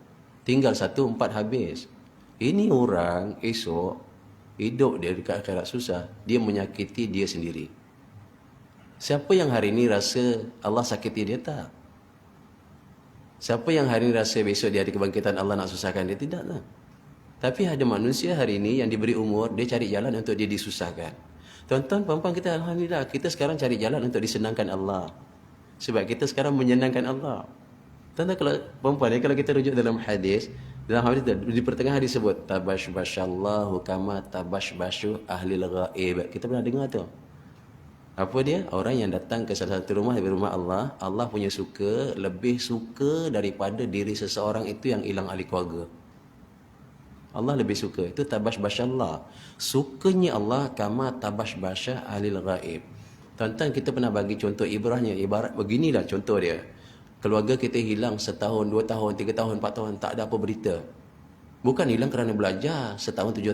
Tinggal 1, 4 habis. Ini orang esok hidup dia dekat akhirat susah, dia menyakiti dia sendiri. Siapa yang hari ini rasa Allah sakiti dia? Tak. Siapa yang hari ini rasa besok di hari kebangkitan Allah nak susahkan dia? Tidak lah. Tapi ada manusia hari ini yang diberi umur, dia cari jalan untuk dia disusahkan. Tuan-tuan, puan-puan kita, alhamdulillah, kita sekarang cari jalan untuk disenangkan Allah. Sebab kita sekarang menyenangkan Allah. Tuan-tuan, kalau perempuan ni, kalau kita rujuk dalam hadis di pertengahan disebut tabashbashallahu kama tabashbashu ahlil ghaib. Kita pernah dengar tu. Apa dia? Orang yang datang ke salah satu rumah dari rumah Allah, Allah punya suka, lebih suka daripada diri seseorang itu yang hilang ahli keluarga. Allah lebih suka. Itu tabashbashallah. Sukanya Allah kama tabashbasha ahlil ghaib. Tuan-tuan, kita pernah bagi contoh ibrahnya. Ibarat beginilah contoh dia. Keluarga kita hilang setahun, 2 tahun, 3 tahun, 4 tahun, tak ada apa berita. Bukan hilang kerana belajar. Setahun, 7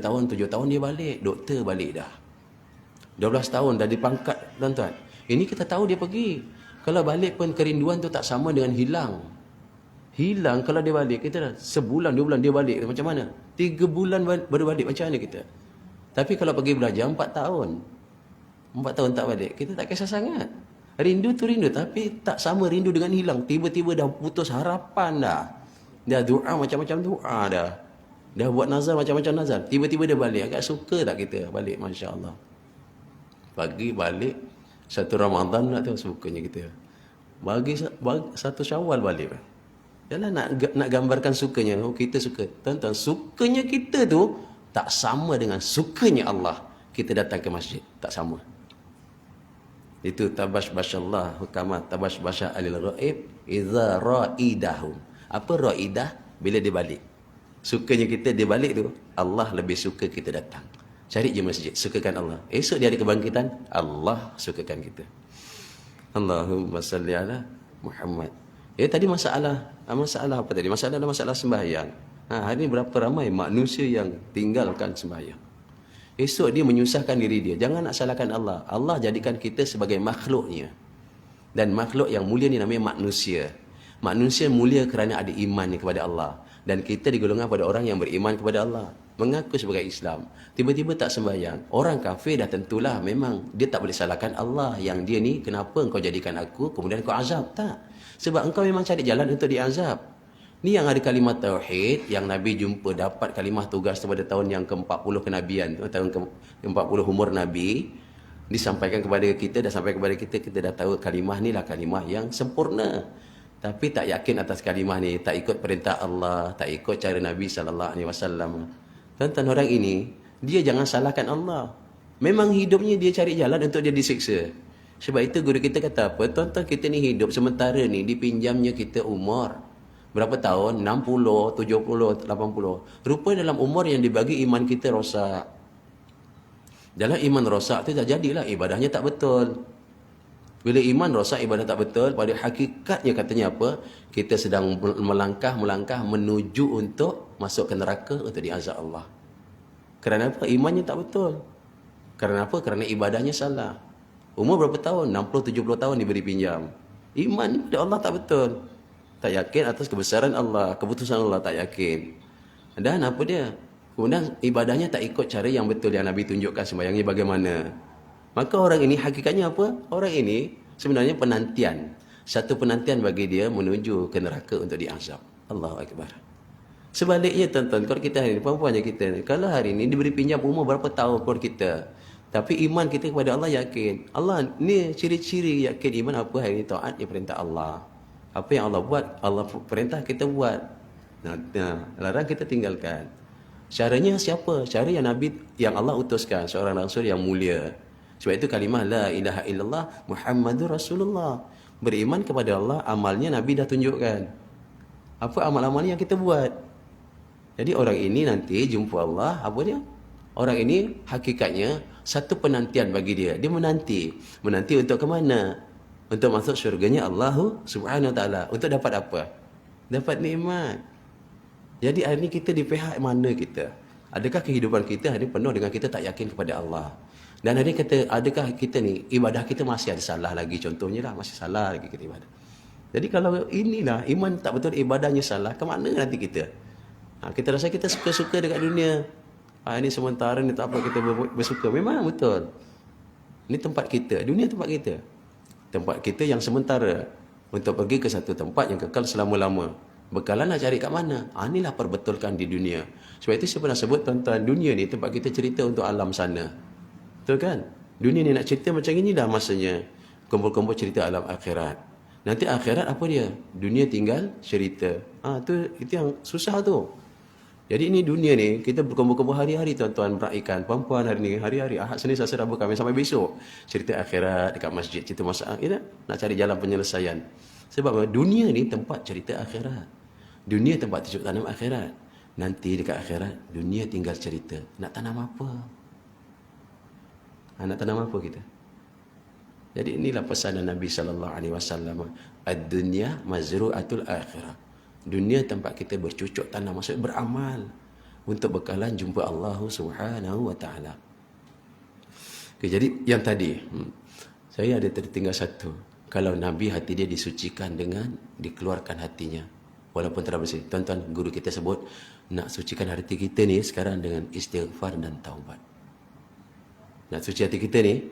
tahun dia balik. Doktor balik dah. 12 tahun dah dipangkat, tuan-tuan. Ini kita tahu dia pergi. Kalau balik pun kerinduan tu tak sama dengan hilang. Hilang kalau dia balik, kita dah sebulan, 2 bulan dia balik, macam mana? 3 bulan baru balik, macam mana kita? Tapi kalau pergi belajar 4 tahun, 4 tahun tak balik, kita tak kisah sangat. Rindu tu rindu, tapi tak sama rindu dengan hilang. Tiba-tiba dah putus harapan dah. Dah doa macam-macam doa dah. Dah buat nazar macam-macam nazar. Tiba-tiba dia balik. Agak suka tak kita balik, Masya Allah. Pagi balik, satu Ramadan nak tahu sukanya kita. Bagi satu Syawal balik. Yalah nak gambarkan sukanya. Oh, kita suka. Tuan-tuan, sukanya kita tu tak sama dengan sukanya Allah. Kita datang ke masjid. Tak sama. Itu tabashbashallah kama tabashbasha alil ghaib idza raidahum. Apa raidah? Bila dia balik. Sukanya kita dia balik tu, Allah lebih suka kita datang. Cari je masjid, sukakan Allah. Esok dia ada kebangkitan, Allah sukakan kita. Allahumma salli ala Muhammad. Tadi masalah apa tadi? Masalah sembahyang. Hari ini berapa ramai manusia yang tinggalkan sembahyang. Esok dia menyusahkan diri dia. Jangan nak salahkan Allah. Allah jadikan kita sebagai makhluknya. Dan makhluk yang mulia ni namanya manusia. Manusia mulia kerana ada iman kepada Allah. Dan kita digolongkan pada orang yang beriman kepada Allah. Mengaku sebagai Islam. Tiba-tiba tak sembahyang. Orang kafir dah tentulah memang dia tak boleh salahkan Allah. Yang dia ni, kenapa engkau jadikan aku, kemudian kau azab. Tak. Sebab engkau memang cari jalan untuk diazab. Ni yang ada kalimah tauhid, yang Nabi jumpa dapat kalimah tugas pada tahun yang ke-40 kenabian, tahun ke-40 umur Nabi, disampaikan kepada kita, dah sampai kepada kita, kita dah tahu kalimah ni lah kalimah yang sempurna. Tapi tak yakin atas kalimah ni, tak ikut perintah Allah, tak ikut cara Nabi SAW. Tuan-tuan, orang ini, dia jangan salahkan Allah. Memang hidupnya dia cari jalan untuk dia disiksa. Sebab itu guru kita kata apa? Tuan-tuan, kita ni hidup sementara ni, dipinjamnya kita umur. Berapa tahun? 60, 70, 80. Rupanya dalam umur yang dibagi iman kita rosak. Dalam iman rosak tu tak jadilah ibadahnya tak betul. Bila iman rosak, ibadah tak betul, pada hakikatnya katanya apa? Kita sedang melangkah menuju untuk masuk ke neraka untuk diazab Allah. Kerana apa? Imannya tak betul. Kerana apa? Kerana ibadahnya salah. Umur berapa tahun? 60, 70 tahun diberi pinjam. Iman kepada Allah tak betul. Tak yakin atas kebesaran Allah, keputusan Allah tak yakin. Dan apa dia? Kemudian ibadahnya tak ikut cara yang betul yang Nabi tunjukkan sembahyangnya bagaimana. Maka orang ini hakikatnya apa? Orang ini sebenarnya penantian. Satu penantian bagi dia menuju ke neraka untuk diazab. Allahu Akbar. Sebaliknya tuan-tuan, kalau kita hari ini, perempuannya kita ni, kalau hari ini diberi pinjam umur berapa tahun pun kita, tapi iman kita kepada Allah yakin. Allah ni ciri-ciri yakin iman apa hari ini? Taatnya perintah Allah. Apa yang Allah buat, Allah perintah kita buat. Larang kita tinggalkan. Caranya siapa? Cara yang Nabi, yang Allah utuskan, seorang rasul yang mulia. Sebab itu kalimah la ilaha illallah Muhammadur Rasulullah. Beriman kepada Allah, amalnya Nabi dah tunjukkan. Apa amal-amal yang kita buat? Jadi orang ini nanti jumpa Allah, apa dia? Orang ini hakikatnya satu penantian bagi dia. Dia menanti. Menanti untuk ke mana? Untuk masuk syurganya Allah Subhanahu Wa Taala. Untuk dapat apa? Dapat nikmat. Jadi hari ini kita di pihak mana kita? Adakah kehidupan kita hari ini penuh dengan kita tak yakin kepada Allah? Dan hari ini kata, adakah kita ni ibadah kita masih ada salah lagi? Contohnya lah, masih salah lagi kita ibadah. Jadi kalau inilah iman tak betul, ibadahnya salah, ke mana nanti kita? Kita rasa kita suka-suka dekat dunia. Ini sementara ni tak apa kita bersuka. Memang betul. Ini tempat kita, dunia tempat kita. Tempat kita yang sementara untuk pergi ke satu tempat yang kekal selama-lama. Bekalan nak cari kat mana? Inilah perbetulkan di dunia. Sebab itu saya pernah sebut tuan-tuan, dunia ni tempat kita cerita untuk alam sana. Betul kan? Dunia ni nak cerita macam ini dah masanya. Kumpul-kumpul cerita alam akhirat. Nanti akhirat apa dia? Dunia tinggal cerita. Itu yang susah tu. Jadi ini dunia ni, kita berkumpul-kumpul hari-hari tuan-tuan meraihkan. Perempuan hari ni, hari-hari, Ahad, Senin, Selasa, Rabu, Khamis sampai besok. Cerita akhirat dekat masjid, cerita masalah. Nak cari jalan penyelesaian. Sebab dunia ni tempat cerita akhirat. Dunia tempat tujuh tanam akhirat. Nanti dekat akhirat, dunia tinggal cerita. Nak tanam apa? Nak tanam apa kita? Jadi inilah pesanan Nabi SAW. Ad-dunya mazru'atul akhirah. Dunia tempat kita bercucuk tanam, maksud beramal untuk bekalan jumpa Allah Subhanahu Wa Taala. Jadi yang tadi saya ada tertinggal satu. Kalau Nabi hati dia disucikan dengan dikeluarkan hatinya. Walaupun telah bersih. Tuan-tuan, guru kita sebut, nak sucikan hati kita ni sekarang dengan istighfar dan taubat. Nak suci hati kita ni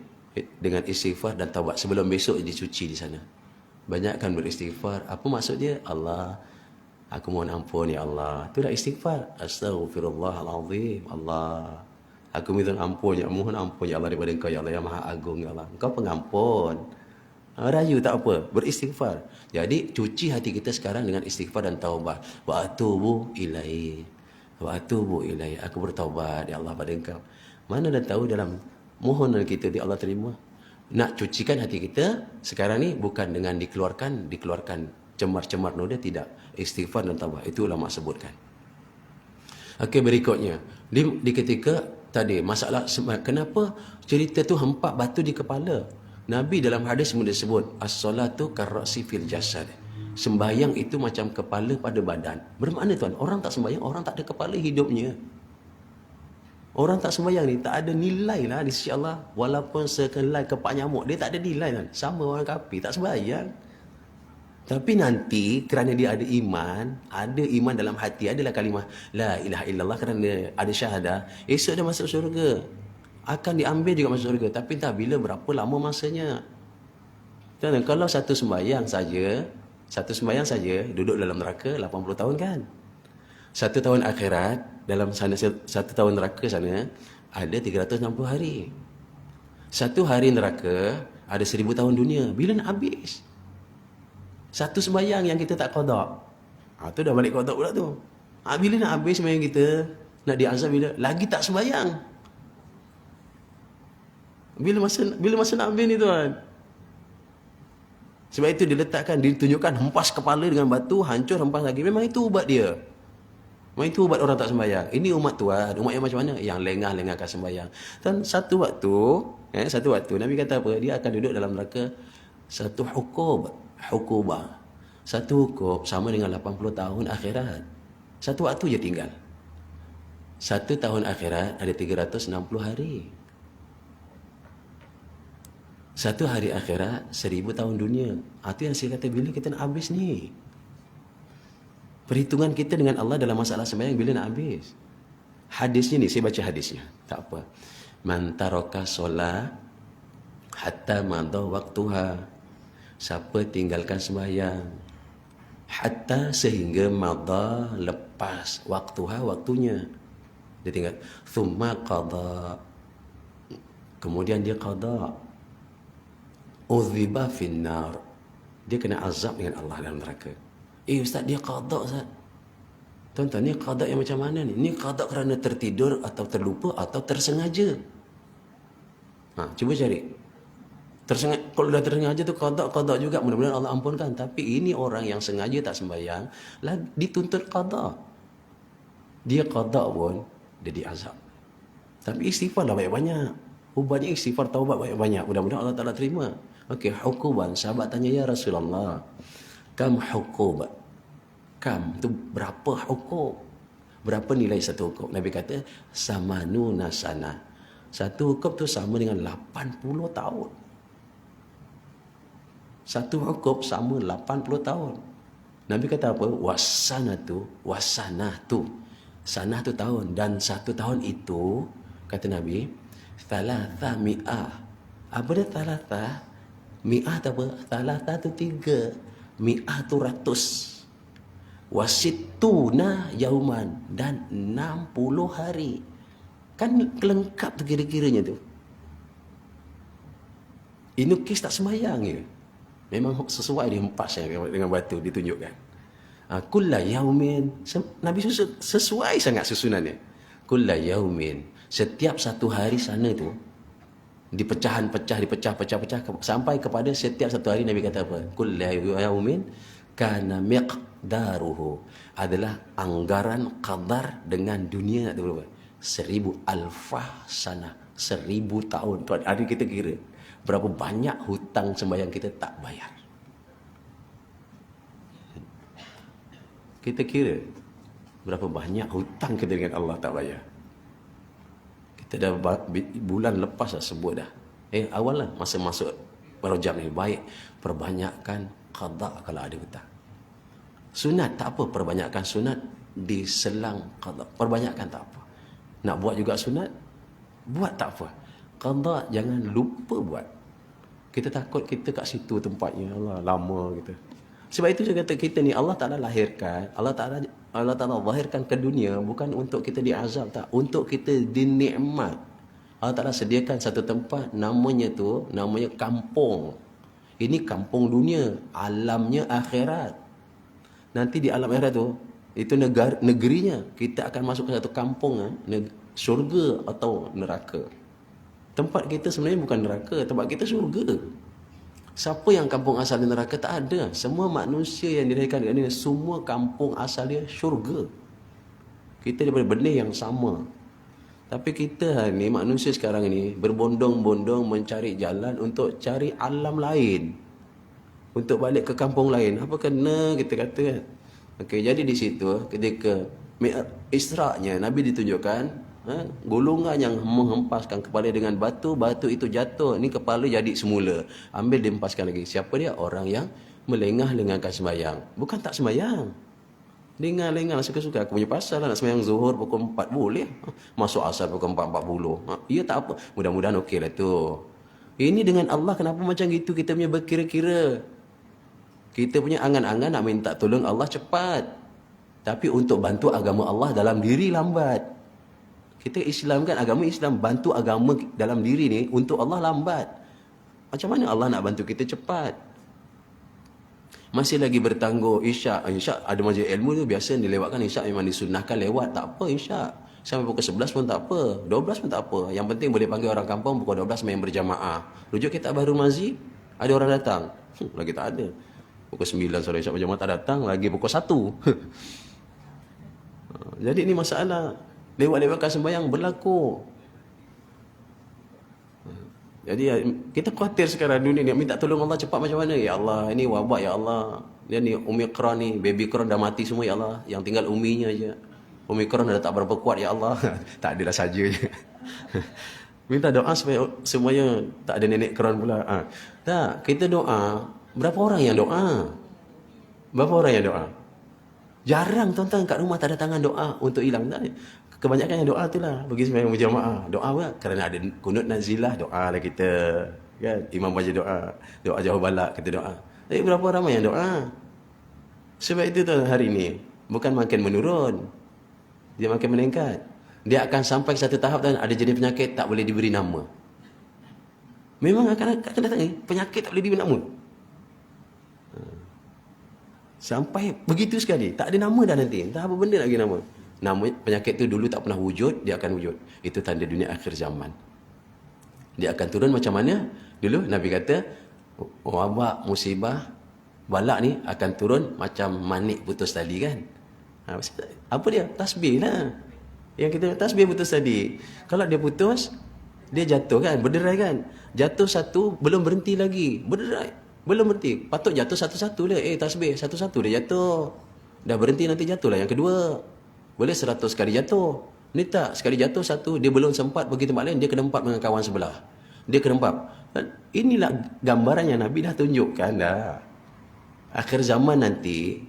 dengan istighfar dan taubat. Sebelum besok disuci di sana. Banyakkan beristighfar. Apa maksud dia? Allah, aku mohon ampun ya Allah. Itu dah istighfar. Astaghfirullahalazim. Allah, aku minta ampun ya, mohon ampun ya Allah daripada Engkau ya Allah yang Maha Agung ya Allah. Engkau pengampun. Rayu tak apa, beristighfar. Jadi cuci hati kita sekarang dengan istighfar dan taubat. Wa atubu ilaihi. Wa atubu ilaihi. Aku bertaubat ya Allah pada Engkau. Mana dah tahu dalam mohonan kita di Allah terima. Nak cucikan hati kita sekarang ni bukan dengan dikeluarkan cemar-cemar noda, tidak. Istighfar dan taubat. Itu ulama sebutkan. Okey, berikutnya. Di ketika tadi masalah kenapa cerita tu hempak batu di kepala? Nabi dalam hadis mudah sebut as-salatu karrasi fil jasad. Sembahyang itu macam kepala pada badan. Bermakna tuan, orang tak sembahyang, orang tak ada kepala hidupnya. Orang tak sembahyang ni tak ada nilai lah di sisi Allah. Walaupun sekelai kepak nyamuk, dia tak ada nilai kan. Sama orang kafir tak sembahyang. Tapi nanti kerana dia ada iman dalam hati, adalah kalimah la ilaha illallah, kerana ada syahadah, esok dia masuk syurga. Akan diambil juga masuk syurga. Tapi tak bila berapa lama masanya. Dan kalau satu sembahyang saja duduk dalam neraka 80 tahun kan. Satu tahun akhirat, dalam sana satu tahun neraka sana ada 360 hari. Satu hari neraka ada 1000 tahun dunia. Bila nak habis? Satu sembahyang yang kita tak qada. Tu dah balik qada pula tu. Bila nak habis sembahyang kita? Nak diazab bila? Lagi tak sembahyang. Bila masa nak habis ni tuan? Sebab itu diletakkan, ditunjukkan hempas kepala dengan batu, hancur, hempas lagi. Memang itu ubat dia. Memang itu ubat orang tak sembahyang. Ini umat tuan. Umat yang macam mana? Yang lengah-lengahkan sembahyang. Dan satu waktu Nabi kata apa? Dia akan duduk dalam neraka satu hukubah. Satu hukum sama dengan 80 tahun akhirat. Satu waktu je tinggal. Satu tahun akhirat ada 360 hari. Satu hari akhirat 1000 tahun dunia. Itu yang saya kata, bila kita nak habis ni? Perhitungan kita dengan Allah dalam masalah sembahyang bila nak habis? Hadisnya ni, saya baca hadisnya. Tak apa. Man taraka solat hatta madha waktuha. Siapa tinggalkan sembahyang hatta sehingga madha, lepas, waktuha, waktunya. Dia tinggal. Thumma qada. Kemudian dia qada. Udhiba finnar. Dia kena azab dengan Allah dalam neraka. Ustaz, dia qada Ustaz. Tuan-tuan, ni qada yang macam mana ni? Ni qada kerana tertidur atau terlupa atau tersengaja. Cuba cari. Kalau dah tersengaja tu qada juga, mudah-mudahan Allah ampunkan. Tapi ini orang yang sengaja tak sembahyang, dituntut qada. Dia qada pun dia diazab. Tapi istighfarlah banyak-banyak. Ubatnya istighfar, taubat banyak-banyak. Mudah-mudahan Allah Ta'ala terima. Okey, hukuban. Sahabat tanya, ya Rasulullah, kam hukub? Kam tu berapa hukum? Berapa nilai satu hukum? Nabi kata, samanu nasana. Satu hukum tu sama dengan 80 tahun. Satu hukum sama 80 tahun. Nabi kata apa? Wasanah tu. Sanah tu tahun. Dan satu tahun itu, kata Nabi, thalatha mi'ah. Apa dia thalatha? Mi'ah tu apa? Thalatha tu 3. Mi'ah tu 100. Wasittuna yauman. Dan 60 hari. Kan lengkap tu kira-kiranya tu. Ini kes tak sembahyang je. Memang sesuai dihempas dengan batu, ditunjukkan. Kulla yaumin. Nabi sesuai sangat susunannya. Kulla yaumin. Setiap satu hari sana tu dipecah sampai kepada setiap satu hari. Nabi kata apa? Kullu yaumin kana miqdaruhu, adalah anggaran qadar dengan dunia tu berapa? 1000 alfah sana, 1000 tahun. Tuan, hari kita kira berapa banyak hutang sembahyang kita tak bayar. Kita kira berapa banyak hutang kita dengan Allah tak bayar. Kita dah bulan lepas dah sebut dah. Awal lah masa masuk Rajab ni baik perbanyakkan qada kalau ada hutang. Sunat tak apa, perbanyakkan sunat di selang qada. Perbanyakkan tak apa. Nak buat juga sunat, buat tak apa. Qada jangan lupa buat. Kita takut kita kat situ tempatnya, Allah lama kita. Sebab itu saya kata kita ni Allah Taala lahirkan, Allah Taala lahirkan ke dunia bukan untuk kita diazab, tak, untuk kita dinikmat. Allah Taala sediakan satu tempat namanya kampung. Ini kampung dunia, alamnya akhirat. Nanti di alam akhirat tu, itu negerinya. Kita akan masuk ke satu kampung, syurga atau neraka. Tempat kita sebenarnya bukan neraka, tempat kita syurga. Siapa yang kampung asal di neraka? Tak ada. Semua manusia yang dilahirkan di dunia, semua kampung asal dia syurga. Kita daripada benih yang sama. Tapi kita ni, manusia sekarang ni, berbondong-bondong mencari jalan untuk cari alam lain. Untuk balik ke kampung lain. Apa kena kita kata kan? Okey, jadi di situ ketika Isra-nya Nabi ditunjukkan, golongan yang menghempaskan kepala dengan batu, batu itu jatuh. Ni kepala jadi semula. Ambil dihempaskan lagi. Siapa dia? Orang yang melengah-lengahkan sembahyang. Bukan tak sembahyang. Lengah-lengah suka-suka. Aku punya pasal lah nak sembahyang zuhur pukul 4 boleh. Masuk asar pukul 4.40. Ya tak apa. Mudah-mudahan okey lah tu. Ini dengan Allah kenapa macam gitu kita punya berkira-kira. Kita punya angan-angan nak minta tolong Allah cepat. Tapi untuk bantu agama Allah dalam diri lambat. Kita Islam kan, agama Islam bantu agama dalam diri ni untuk Allah lambat. Macam mana Allah nak bantu kita cepat? Masih lagi bertangguh Isyak ada majlis ilmu tu biasa dilewatkan. Isyak memang disunnahkan lewat, tak apa Isyak. Sampai pukul 11 pun tak apa, 12 pun tak apa. Yang penting boleh panggil orang kampung pukul 12 main berjamaah. Rujuk kitab Bahrul Mazi, ada orang datang. Lagi tak ada. Pukul 9 sore Isyak berjamaah tak datang, lagi pukul 1. Jadi ni masalah. Lewat-lewatkan sembahyang berlaku. Jadi kita khawatir sekarang dunia ni, minta tolong Allah cepat macam mana? Ya Allah, ini wabak ya Allah. Dia ni Omicron ni, baby Kron dah mati semua ya Allah. Yang tinggal uminya aja. Omicron dah tak berapa kuat ya Allah. Tak adalah saja je. Minta doa supaya semuanya tak ada nenek Kron pula. Tak, kita doa. Berapa orang yang doa? Berapa orang yang doa? Jarang tuan-tuan kat rumah tak ada tangan doa untuk hilang. Kebanyakan yang doa tu lah bagi sembahyang berjamaah. Doa apa? Kerana ada kunut nazilah, doa lah kita. Kan? Imam baca doa. Doa jauh balak, kita doa. Tapi berapa ramai yang doa? Sebab itu tuan hari ni bukan makin menurun. Dia makin meningkat. Dia akan sampai satu tahap dan ada jenis penyakit tak boleh diberi nama. Memang akan datang penyakit tak boleh diberi nama. Sampai begitu sekali. Tak ada nama dah nanti. Entah apa benda lagi nama. Nama penyakit tu dulu tak pernah wujud, dia akan wujud. Itu tanda dunia akhir zaman. Dia akan turun macam mana? Dulu Nabi kata, wabak, musibah, balak ni akan turun macam manik putus tali kan? Apa dia? Tasbih lah. Yang kita tasbih putus tali. Kalau dia putus, dia jatuh kan? Berderai kan? Jatuh satu, belum berhenti lagi. Berderai. Belum berhenti. Patut jatuh satu-satu lah. Tasbih satu-satu dia jatuh. Dah berhenti nanti jatuh lah yang kedua. Boleh 100 kali jatuh. Ni tak, sekali jatuh satu, dia belum sempat pergi tempat lain, dia kena empat dengan kawan sebelah. Dia kena empat. Inilah gambaran yang Nabi dah tunjukkan dah. Akhir zaman nanti,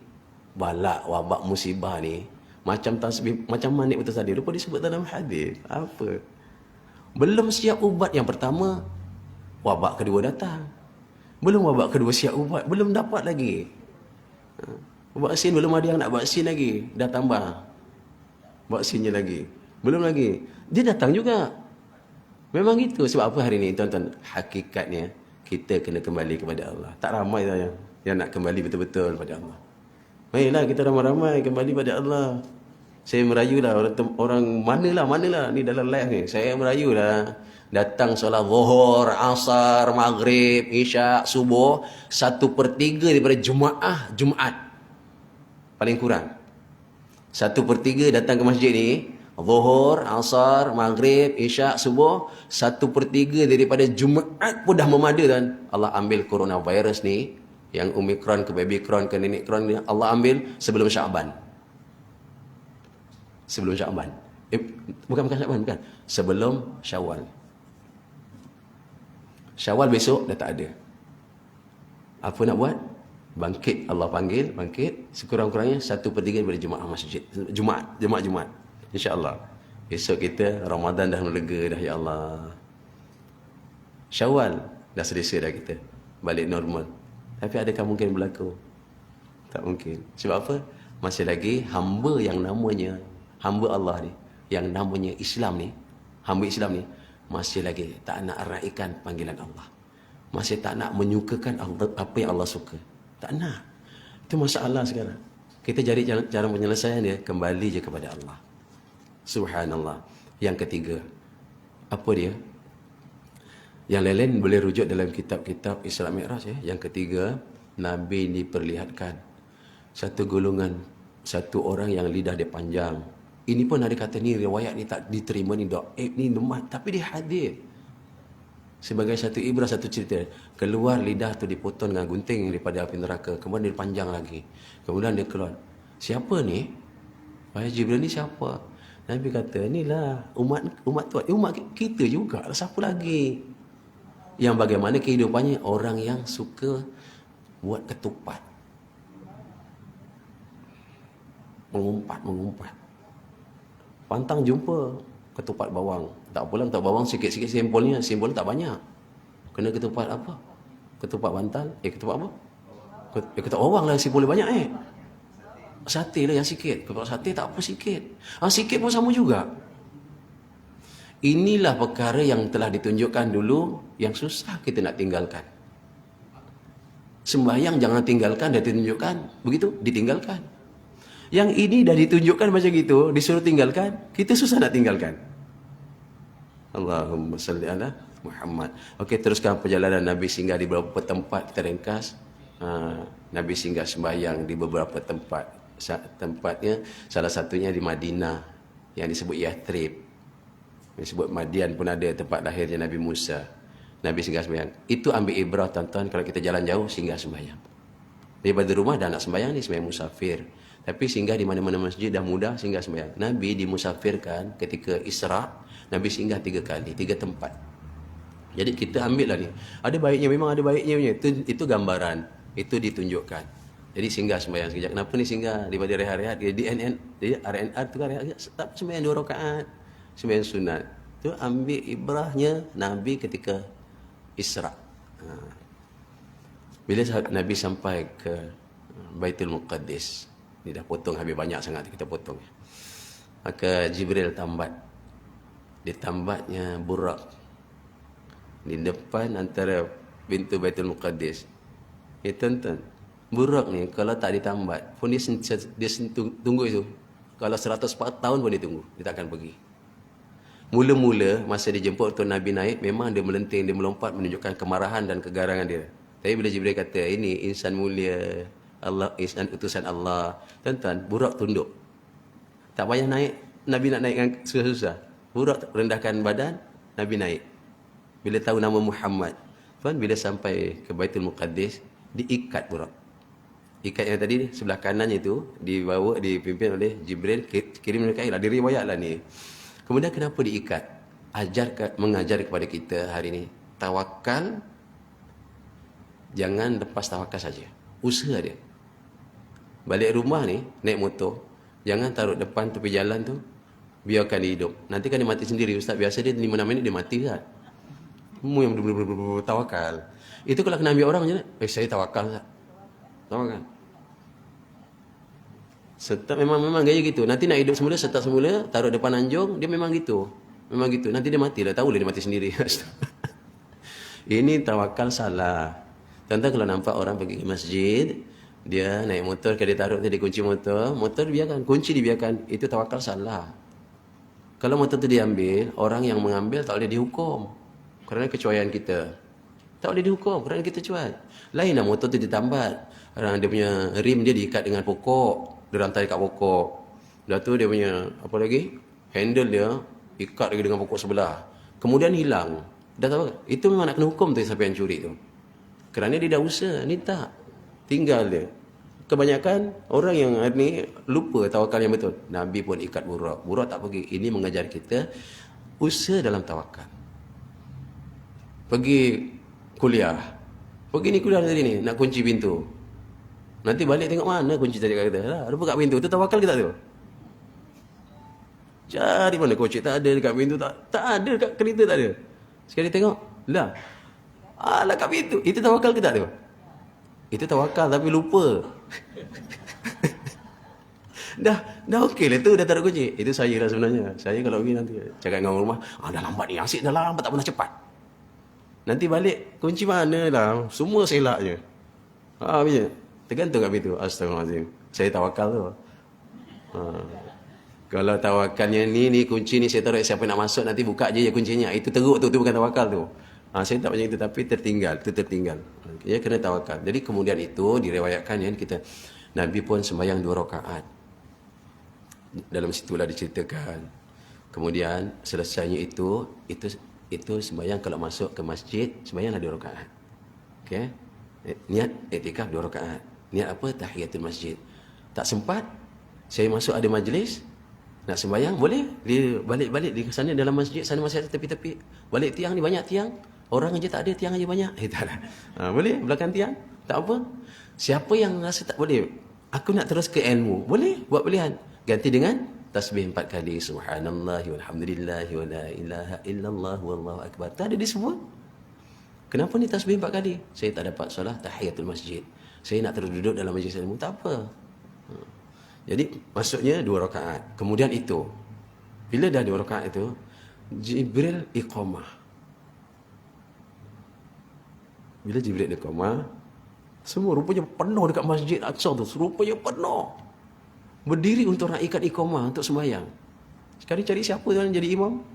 balak, wabak, musibah ni, macam tasbih, macam manik putus tadi. Lupa disebut dalam hadis. Apa? Belum siap ubat yang pertama, wabak kedua datang. Belum wabak kedua siap ubat, belum dapat lagi. Vaksin belum ada yang nak vaksin lagi, dah tambah vaksinnya lagi. Belum lagi. Dia datang juga. Memang gitu. Sebab apa hari ni tuan-tuan? Hakikatnya kita kena kembali kepada Allah. Tak ramai dah yang nak kembali betul-betul kepada Allah. Baiklah kita ramai-ramai kembali kepada Allah. Saya merayulah orang manalah ni dalam live ni. Saya merayulah datang solat zuhur, asar, maghrib, isyak, subuh 1/3 daripada Jumaat. Paling kurang 1/3 datang ke masjid ni, zuhur, asar, maghrib, isyak, subuh, 1/3 daripada Jumaat pun dah memada kan. Allah ambil coronavirus ni, yang Omicron ke baby Kron ke nenek Kron ni, Allah ambil sebelum Syaban. Sebelum Syaban. Bukan Syaban, bukan. Sebelum Syawal. Syawal besok dah tak ada. Apa nak buat? Bangkit, Allah panggil, bangkit. Sekurang-kurangnya 1/3 daripada jemaah masjid. Jumaat. InsyaAllah. Esok kita Ramadan dah melega dah, ya Allah. Syawal dah selesai dah kita. Balik normal. Tapi adakah mungkin berlaku? Tak mungkin. Sebab apa? Masih lagi hamba yang namanya, hamba Allah ni, yang namanya Islam ni, hamba Islam ni, masih lagi tak nak raikan panggilan Allah. Masih tak nak menyukakan apa yang Allah suka. Tak nak. Itu masalah sekarang. Kita cari cara penyelesaian dia, kembali je kepada Allah. Subhanallah. Yang ketiga, apa dia? Yang lain-lain boleh rujuk dalam kitab-kitab Isra Mi'raj ya. Yang ketiga, Nabi diperlihatkan satu golongan, satu orang yang lidah dia panjang. Ini pun ada kata ni riwayat ni tak diterima, ni dhaif, ni lemah, tapi dia hadir sebagai satu ibrah, satu cerita. Keluar lidah tu dipotong dengan gunting daripada api neraka, kemudian dia panjang lagi, kemudian dia keluar. Siapa ni? Wahai Jibril, ni siapa? Nabi kata, inilah umat Tuhan. Umat kita juga, siapa lagi? Yang bagaimana kehidupannya? Orang yang suka buat ketupat, mengumpat. Pantang jumpa ketupat bawang. Tak apalah, ketupat bawang sikit-sikit simbolnya tak banyak. Kena ketupat apa? Ketupat bantal. Ketupat apa? Ketupat bawang lah simbolnya banyak Sate lah yang sikit. Ketupat sate tak apa sikit. Sikit pun sama juga. Inilah perkara yang telah ditunjukkan dulu, yang susah kita nak tinggalkan. Sembahyang jangan tinggalkan, dah ditunjukkan. Begitu, ditinggalkan. Yang ini dah ditunjukkan macam gitu, disuruh tinggalkan, kita susah nak tinggalkan. Allahumma salli ala Muhammad. Okey, teruskan perjalanan Nabi singgah di beberapa tempat, kita ringkas. Nabi singgah sembahyang di beberapa tempat. Tempatnya salah satunya di Madinah yang disebut Yathrib. Yang disebut Madian pun ada, tempat lahirnya Nabi Musa. Nabi singgah sembahyang. Itu ambil ibrah tuan-tuan, kalau kita jalan jauh singgah sembahyang. Daripada rumah dah nak sembahyang ni, sembahyang musafir. Tapi singgah di mana-mana masjid dah mudah singgah sembahyang. Nabi dimusafirkan ketika Isra, Nabi singgah 3 kali, 3 tempat. Jadi kita ambil lah ni. Ada baiknya, memang ada baiknya punya. Itu gambaran, itu ditunjukkan. Jadi singgah sembahyang sekejap. Kenapa ni singgah daripada rehat-rehat? Di RNR tu kan rehat. Tak sembahyang 2 rakaat, sembahyang sunat. Tu ambil ibrahnya Nabi ketika Isra. Bila Nabi sampai ke Baitul Muqaddis, ni dah potong habis banyak sangat kita potong. Maka Jibril tambat. Dia tambatnya Burak di depan antara pintu Baitul Muqaddis. Tonton. Burak ni kalau tak ditambat pun dia tunggu itu. Kalau 104 tahun pun dia tunggu, dia takkan pergi. Mula-mula masa dia jemput Tuan Nabi naik, memang dia melenting, dia melompat menunjukkan kemarahan dan kegarangan dia. Tapi bila Jibril kata, ini insan mulia, Allah, insan utusan Allah, tuan-tuan, Burak tunduk. Tak payah naik, Nabi nak naik dengan susah-susah. Burak rendahkan badan, Nabi naik. Bila tahu nama Muhammad, tuan, bila sampai ke Baitul Muqaddis, diikat Burak. Ikat yang tadi sebelah kanannya itu dibawa, dipimpin oleh Jibril, kirim dekat lah, diriwayatlah ni. Kemudian kenapa diikat? Mengajar kepada kita hari ini, tawakal, jangan lepas tawakal saja. Usaha dia. Balik rumah ni, naik motor, jangan taruh depan tepi jalan tu, biarkan dia hidup. Nanti kan dia mati sendiri, Ustaz. Biasa dia 5-6 minit dia mati kan. Mu yang tawakal. Itu kalau kena ambil orang je, saya tawakal Ustaz. Tawakal. Setap memang gaya gitu. Nanti nak hidup semula, start semula, taruh depan anjung, dia memang gitu. Memang gitu. Nanti dia mati lah, tahulah dia mati sendiri. Ini tawakal salah. Contoh kalau nampak orang pergi ke masjid, dia naik motor, dia taruh dia kunci motor dibiarkan, kunci dibiarkan, itu tawakal salah. Kalau motor tu diambil, orang yang mengambil tak boleh dihukum kerana kecuaian kita. Tak boleh dihukum kerana kita cuai. Lainlah motor tu ditambat. Orang dia punya rim dia diikat dengan pokok, dia rantai kat pokok. Dah tu dia punya apa lagi? Handle dia ikat lagi dengan pokok sebelah. Kemudian hilang. Dah tahu? Itu memang nak kena hukum tu siapa yang curi tu. Kerana dia dah usaha, ni tak. Tinggal dia. Kebanyakan orang yang ni lupa tawakal yang betul. Nabi pun ikat Burak. Burak tak pergi. Ini mengajar kita usaha dalam tawakal. Pergi kuliah. Pergi ni keluar tadi ni, nak kunci pintu. Nanti balik tengok mana kunci tadi kata. Lah, ada buka pintu. Tu tawakal ke tak tu? Cari mana kunci, tak ada dekat pintu, tak ada dekat kereta, tak ada. Sekali tengok, lah. Alah kat pintu. Itu tawakal ke tak tu? Itu tawakal tapi lupa. dah okey lah tu, dah tak ada kunci. Itu saya lah sebenarnya. Saya kalau pergi nanti cakap dengan orang rumah, dah lambat ni, asyik dah lambat, tak pernah cepat. Nanti balik, kunci mana lah, semua selak je. Bila tergantung kat pintu. Astagfirullahaladzim. Saya tawakal tu. Kalau tawakalnya ni kunci ni saya taruh, siapa nak masuk nanti buka je kuncinya. Itu teruk tu bukan tawakal tu. Saya tak macam itu, tapi tertinggal. Ya, kena tawakal. Jadi kemudian itu diriwayatkan ya, kita Nabi pun sembahyang 2 rakaat. Dalam situlah diceritakan. Kemudian selesainya itu sembahyang kalau masuk ke masjid, sembahyanglah 2 rakaat. Okey. Niat iktikaf 2 rakaat. Niat apa? Tahiyatul masjid. Tak sempat, saya masuk ada majlis, nak sembahyang, boleh? Dia balik-balik di sana dalam masjid, sana masih ada tepi-tepi. Balik tiang ni banyak tiang. Orang aja tak ada, tiang aja banyak. Tak lah. Boleh belakang tiang? Tak apa. Siapa yang rasa tak boleh, aku nak terus ke ilmu, boleh buat pilihan. Ganti dengan tasbih 4 kali. Subhanallah walhamdulillah wa la ilaha illallah wallahu akbar. Tak ada disebut. Kenapa ni tasbih 4 kali? Saya tak dapat solat tahiyatul masjid. Saya nak terus duduk dalam majlis ilmu. Tak apa. Jadi maksudnya 2 rakaat. Kemudian itu, bila dah 2 rakaat itu, Jibril iqamah. Bila Jibril iqamah, semua rupanya penuh dekat Masjid Aqsa tu. Rupanya penuh. Berdiri untuk raikan iqamah, untuk sembahyang. Sekali cari siapa yang jadi imam?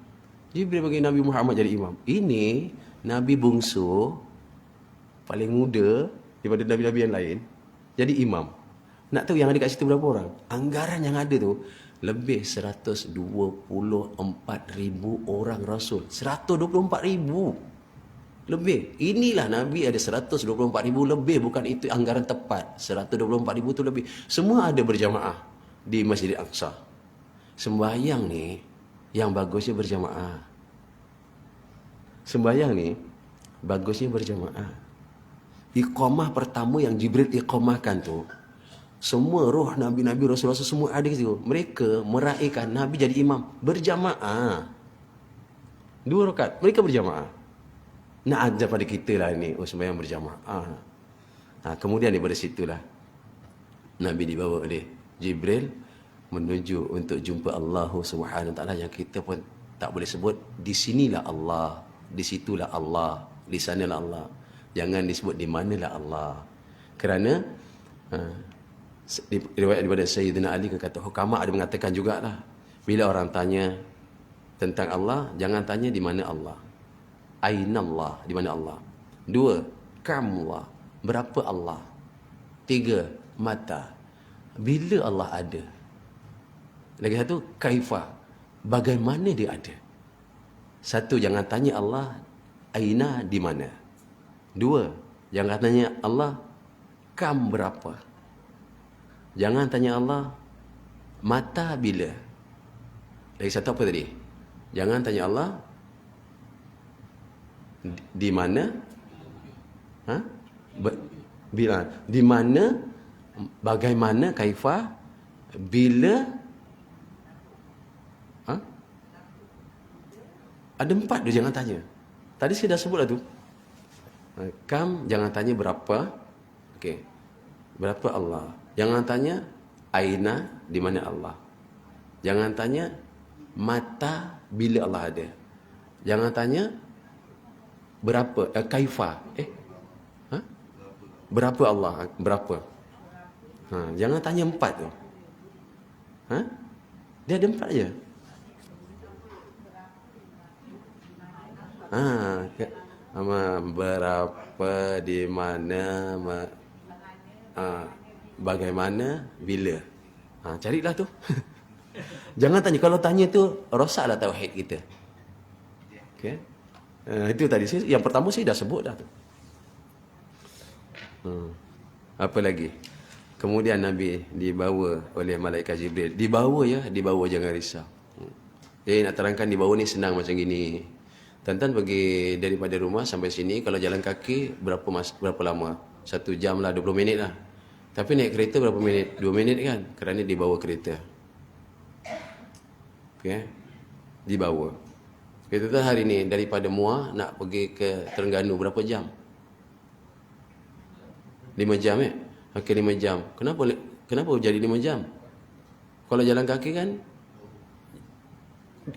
Jibril bagi Nabi Muhammad jadi imam. Ini Nabi bungsu, paling muda daripada Nabi-Nabi yang lain, jadi imam. Nak tahu yang ada kat situ berapa orang? Anggaran yang ada tu lebih 124,000 orang Rasul. 124,000 lebih. Inilah Nabi ada 124,000 lebih. Bukan itu anggaran tepat. 124,000 tu lebih. Semua ada berjamaah di Masjid Aqsa. Sembahyang ni yang bagusnya berjamaah. Sembahyang ni bagusnya berjamaah. Iqamah pertama yang Jibril iqamahkan tu, semua roh Nabi-Nabi Rasul-Rasul semua ada di situ. Mereka meraihkan Nabi jadi imam berjamaah. 2 rakaat mereka berjamaah. Nak ajar pada kita lah ni, sembahyang berjamaah. Kemudian daripada situlah Nabi dibawa oleh Jibril menuju untuk jumpa Allah Subhanahu Wa Taala, yang kita pun tak boleh sebut di sinilah Allah, di situlah Allah, di sanalah Allah. Jangan disebut di manalah Allah. Kerana riwayat daripada Sayyidina Ali kata, hukama ada mengatakan jugalah, bila orang tanya tentang Allah, jangan tanya di mana Allah. Aina Allah, di mana Allah. 2, kam Allah, berapa Allah. 3, mata, bila Allah ada. Lagi satu, kaifa, bagaimana dia ada. 1, jangan tanya Allah aina, di mana. 2, jangan tanya Allah kam, berapa. Jangan tanya Allah mata, bila. Lagi satu apa tadi? Jangan tanya Allah di mana, bila, di mana, bagaimana, kaifa, bila. Ada 4 dia jangan tanya. Tadi saya dah sebut lah tu. Kam, jangan tanya berapa. Okey. Berapa Allah. Jangan tanya aina, di mana Allah. Jangan tanya mata, bila Allah ada. Jangan tanya berapa, kaifa, berapa Allah, berapa. Jangan tanya 4 tu. Dia ada 4 je. Berapa, di mana, bagaimana, bila. Carilah tu. Jangan tanya. Kalau tanya tu, rosaklah tauhid kita. Okey. Itu tadi yang pertama saya dah sebut dah tu. Apa lagi? Kemudian Nabi dibawa oleh malaikat Jibril. Dibawa, jangan risau. Nak terangkan dibawa ni senang macam gini. Tuan-tuan pergi daripada rumah sampai sini, kalau jalan kaki berapa lama? 1 jam lah, 20 minit lah. Tapi naik kereta berapa minit? 2 minit kan? Kerana dibawa kereta. Okay? Dibawa. Kita tahu hari ni daripada Muar nak pergi ke Terengganu berapa jam? 5 jam Okey, 5 jam. Kenapa jadi 5 jam? Kalau jalan kaki kan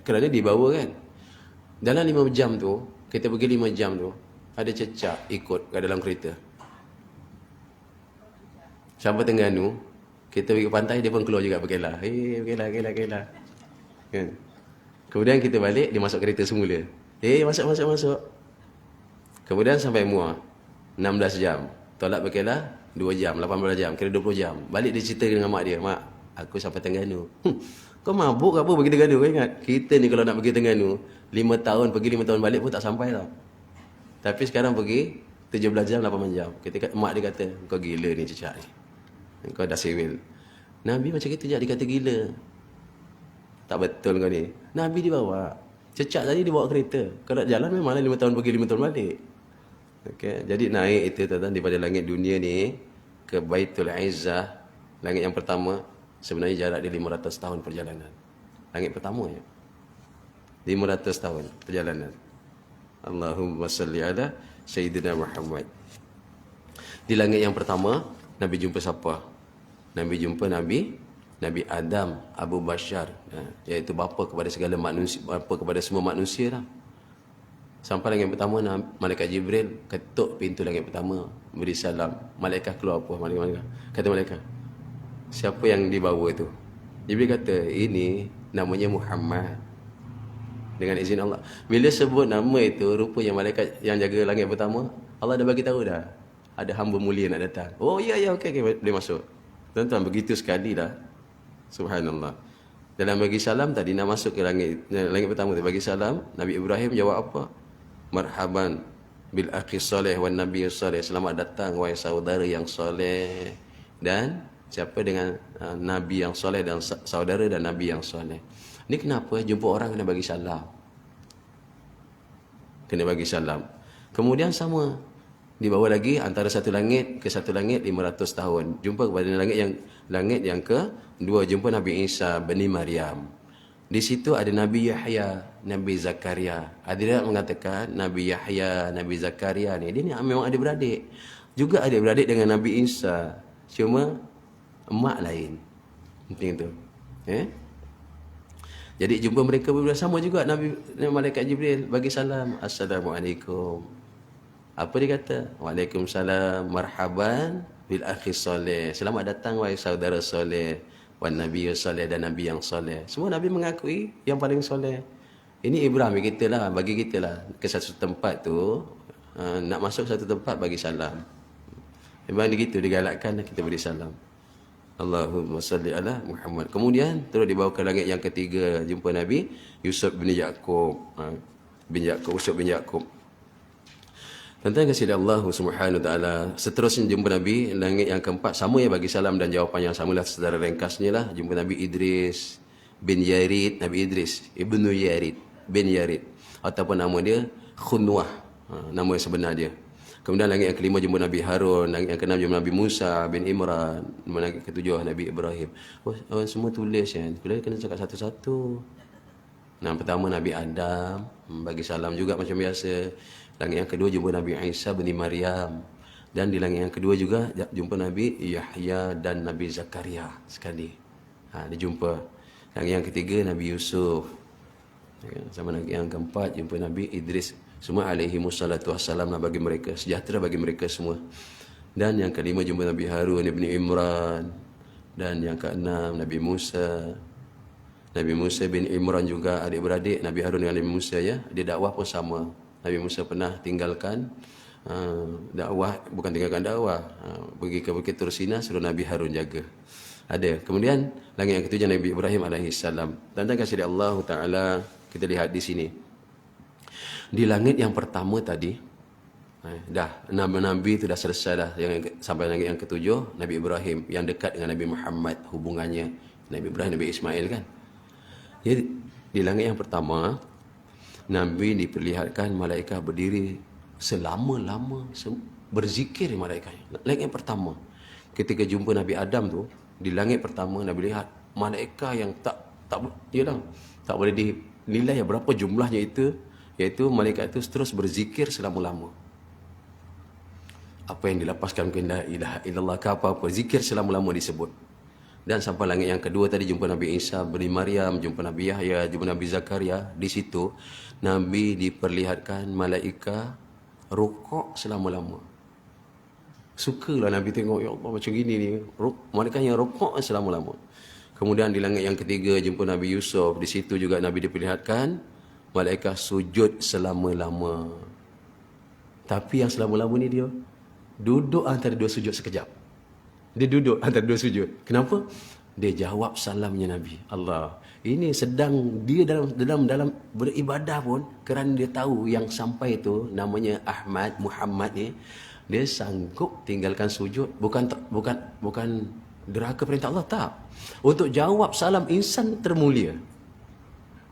kerana dibawa kan. Dalam 5 jam tu, kita pergi 5 jam tu, ada cecak ikut kat dalam kereta. Sampai Terengganu, kita pergi ke pantai, dia pun keluar juga berkelah. Berkelah. Kan? Kemudian kita balik, dia masuk kereta semula. Masuk. Kemudian sampai Muar, 16 jam. Tolak berkelah, 2 jam, 18 jam, kira 20 jam. Balik dia cerita dengan mak dia, "Mak, aku sampai Terengganu." Kau mabuk ke apa pergi Terengganu? Kau ingat? Kita ni kalau nak pergi Terengganu, 5 tahun pergi, 5 tahun balik pun tak sampai tau. Tapi sekarang pergi 17 jam, 8 jam. Mak dia kata, "Kau gila ni cecak ni. Kau dah sewel." Nabi macam kita je, dia kata gila. Tak betul kau ni. Nabi dibawa. Cecak tadi dibawa kereta. Kalau jalan memanglah 5 tahun pergi, 5 tahun balik. Okay. Jadi naik itu tuan-tuan daripada langit dunia ni ke Baitul Izzah, langit yang pertama, sebenarnya jarak dia 500 tahun perjalanan. Langit pertama ya. 500 tahun perjalanan. Allahumma salli ala Sayyidina Muhammad. Di langit yang pertama, Nabi jumpa siapa? Nabi jumpa Nabi Adam Abu Bashar, iaitu bapa kepada segala manusia, bapa kepada semua manusia lah. Sampai langit pertama, Malaikat Jibril ketuk pintu langit pertama, beri salam. Malaikat keluar apa? Malaikat kata malaikat, siapa yang dibawa tu? Jibril kata, ini namanya Muhammad. Dengan izin Allah. Bila sebut nama itu, rupanya malaikat yang jaga langit pertama, Allah dah bagi tahu dah, ada hamba mulia nak datang. Oh ya, okey, boleh masuk. Tuan-tuan, begitu sekali dah. Subhanallah. Dalam bagi salam tadi, nak masuk ke langit pertama tu, bagi salam, Nabi Ibrahim jawab apa? Marhaban bil akhi salih wan nabiy salih. Selamat datang wahai saudara yang soleh. Dan siapa dengan nabi yang soleh dan saudara dan nabi yang soleh. Ni kenapa jumpa orang kena bagi salam? Kena bagi salam. Kemudian sama, dibawa lagi antara satu langit ke satu langit 500 tahun. Jumpa kepada langit yang kedua, jumpa Nabi Isa bin Maryam. Di situ ada Nabi Yahya, Nabi Zakaria. Ada yang mengatakan Nabi Yahya, Nabi Zakaria ni, dia ni memang ada beradik. Juga ada beradik dengan Nabi Isa. Cuma emak lain. Penting tu. Jadi jumpa mereka bersama juga Nabi Malaikat Jibril bagi salam. Assalamualaikum. Apa dia kata? Waalaikumsalam. Marhaban bil akhi soleh. Selamat datang wahai saudara soleh. Wan nabi soleh dan nabi yang soleh. Semua nabi mengakui yang paling soleh. Ini Ibrahim kita lah, bagi kita lah ke satu tempat tu, nak masuk satu tempat bagi salam. Memang begitu digalakkan kita beri salam. Allahumma salli ala Muhammad. Kemudian terus dibawa ke langit yang ketiga, jumpa Nabi Yusuf bin Yaqub. Yusuf bin Yaqub. Tentang kasih Allah Subhanahu Taala. Seterusnya jumpa Nabi langit yang keempat, sama ya bagi salam dan jawapan yang samalah secara ringkasnya lah. Jumpa Nabi Idris bin Yarid, Nabi Idris Ibnu Yarid bin Yarid, ataupun nama dia Khunwah, nama sebenar dia. Kemudian langit yang kelima jumpa Nabi Harun, langit yang keenam jumpa Nabi Musa bin Imran, langit ketujuh Nabi Ibrahim. Semua tulis kan. Kita kena cakap satu-satu. Pertama Nabi Adam, bagi salam juga macam biasa. Langit yang kedua jumpa Nabi Isa bin Maryam. Dan di langit yang kedua juga jumpa Nabi Yahya dan Nabi Zakaria sekali. Dia jumpa. Langit yang ketiga Nabi Yusuf. Sama langit yang keempat jumpa Nabi Idris. Semua alaihi wassalatu wassalam bagi mereka. Sejahtera bagi mereka semua. Dan yang kelima jumpa Nabi Harun bin Imran. Dan yang keenam Nabi Musa. Nabi Musa bin Imran juga adik-beradik Nabi Harun dengan Nabi Musa ya. Dia dakwah pun sama. Nabi Musa pernah tinggalkan dakwah, bukan tinggalkan dakwah, pergi ke Bukit Tursina, suruh Nabi Harun jaga. Ada. Kemudian langit yang ketujuh Nabi Ibrahim alaihissalam. Dan kasih Allah Taala, kita lihat di sini. Di langit yang pertama tadi, dah nabi itu dah selesai dah. Sampai langit yang ketujuh Nabi Ibrahim yang dekat dengan Nabi Muhammad, hubungannya Nabi Ibrahim Nabi Ismail kan. Jadi di langit yang pertama Nabi diperlihatkan malaikat berdiri selama-lama berzikir malaikatnya. Langit yang pertama, ketika jumpa Nabi Adam tu, di langit pertama Nabi lihat malaikat yang tak boleh dinilai berapa jumlahnya itu, iaitu malaikat itu terus berzikir selama-lama. Apa yang dilapaskan ke la ilaha illallah ke apa-apa, zikir selama-lama disebut. Dan sampai langit yang kedua tadi jumpa Nabi Isa bin Maryam, jumpa Nabi Yahya, jumpa Nabi Zakaria. Di situ Nabi diperlihatkan malaikat rukuk selama-lama. Sukalah Nabi tengok, ya Allah macam gini ni, malaikat yang rukuk selama-lama. Kemudian di langit yang ketiga jumpa Nabi Yusuf. Di situ juga Nabi diperlihatkan malaikat sujud selama-lama. Tapi yang selama-lama ni dia duduk antara dua sujud sekejap. Dia duduk antara dua sujud. Kenapa? Dia jawab salamnya Nabi. Allah. Ini sedang dia dalam beribadah pun, kerana dia tahu yang sampai itu namanya Ahmad, Muhammad ni, dia sanggup tinggalkan sujud bukan derhaka perintah Allah, tak. Untuk jawab salam insan termulia.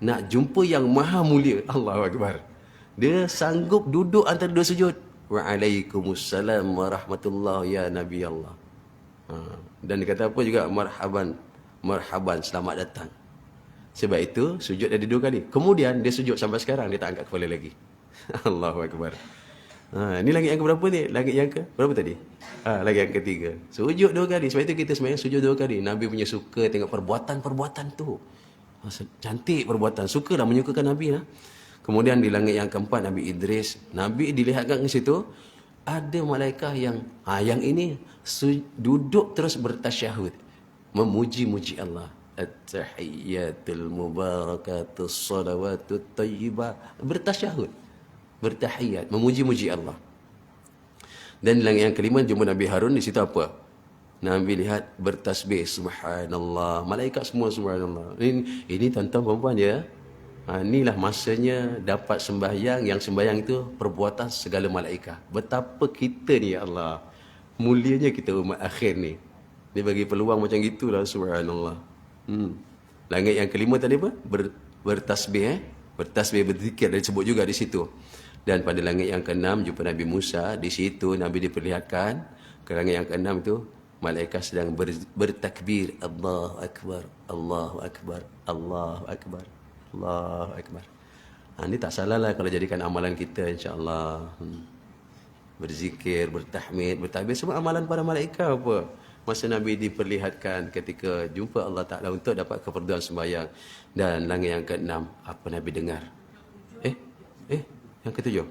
Nak jumpa yang maha mulia. Allahu Akbar. Dia sanggup duduk antara dua sujud. Waalaikumsalam warahmatullahi ya Nabi Allah. Dan dia kata apa juga, marhaban, selamat datang. Sebab itu sujud dia dua kali. Kemudian dia sujud sampai sekarang dia tak angkat kepala lagi. Allahu Akbar. Ini langit yang keberapa ni? Langit yang ke berapa tadi? Langit yang ketiga. Sujud dua kali. Sebab itu kita sebenarnya sujud dua kali. Nabi punya suka tengok perbuatan-perbuatan tu. Cantik perbuatan. Sukalah menyukakan Nabi lah. Kemudian di langit yang keempat Nabi Idris. Nabi dilihatkan ke situ ada malaikat yang ini duduk terus bertasyahud, memuji-muji Allah. At-tahiyyatul mubarakatus salawatut tayyibah, bertasyahud, bertahiyat, memuji-muji Allah. Dan di langit yang kelima jumpa Nabi Harun. Di situ apa? Nabi lihat bertasbih subhanallah, malaikat semua subhanallah. Ini tuan-tuan puan-puan ya. Inilah masanya dapat sembahyang, yang sembahyang itu perbuatan segala malaikat. Betapa kita ni ya Allah, mulianya kita umat akhir ni. Dia bagi peluang macam gitulah, subhanallah. Langit yang kelima tadi apa? Bertasbih, bertasbih, berzikir, dia sebut juga di situ. Dan pada langit yang keenam jumpa Nabi Musa. Di situ Nabi diperlihatkan ke langit yang keenam itu malaikat sedang bertakbir, Allahu Akbar, Allahu Akbar, Allahu Akbar, Allahu Akbar. Ini tak salah lah kalau jadikan amalan kita, insya-Allah. Berzikir, bertahmid, bertakbir, semua amalan para malaikat apa? Masa Nabi diperlihatkan ketika jumpa Allah Ta'ala untuk dapat keperluan sembahyang. Dan langit yang keenam, apa Nabi dengar? Yang ketujuh.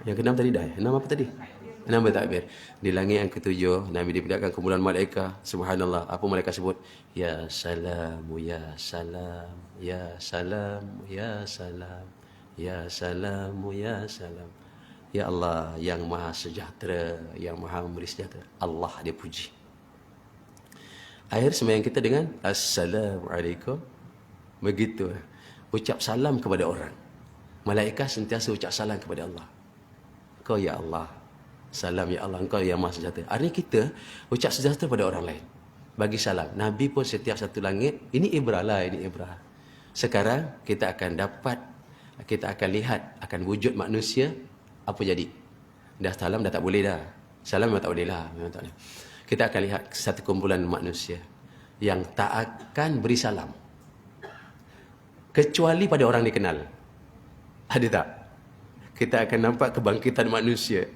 Yang keenam tadi dah. Enam apa tadi? Enam bertakbir. Di langit yang ketujuh, Nabi diperlihatkan kumpulan malaikat. Subhanallah. Apa malaikat sebut? Ya salam, ya salam, ya salam, ya salam, ya salam, ya salam. Ya Allah yang maha sejahtera, yang maha memberi sejahtera. Allah dia puji. Akhir sembahyang kita dengan Assalamualaikum. Begitu. Ucap salam kepada orang. Malaikat sentiasa ucap salam kepada Allah. Kau ya Allah. Salam ya Allah, engkau yang maha sejahtera. Hari ini kita ucap sejahtera pada orang lain. Bagi salam. Nabi pun setiap satu langit. Ini ibrah lah, ini ibrah. Sekarang kita akan lihat akan wujud manusia. Apa jadi? Dah salam dah tak boleh dah. Salam memang tak boleh lah. Memang tak boleh. Kita akan lihat satu kumpulan manusia yang tak akan beri salam. Kecuali pada orang dikenal. Ada tak? Kita akan nampak kebangkitan manusia.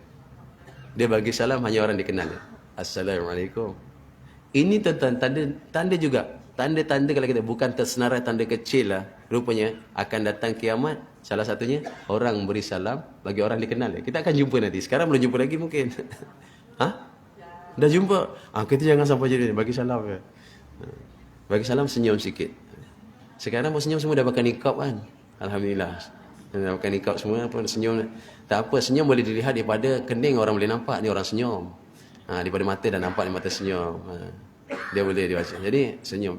Dia bagi salam hanya orang dikenal. Assalamualaikum. Ini tanda juga. Tanda-tanda kalau kita bukan tersenarai tanda kecil lah. Rupanya akan datang kiamat. Salah satunya orang beri salam bagi orang dikenal. Kita akan jumpa nanti. Sekarang belum jumpa lagi mungkin. Dah jumpa. Kita jangan sampai jadi bagi salam ya. Bagi salam senyum sikit. Sekarang pun senyum semua dah pakai nikab kan. Alhamdulillah. Dah pakai nikab semua pun senyum. Tak apa, senyum boleh dilihat daripada kening orang boleh nampak ni orang senyum. Daripada mata dah nampak ni mata senyum. Dia boleh dibaca. Jadi senyum.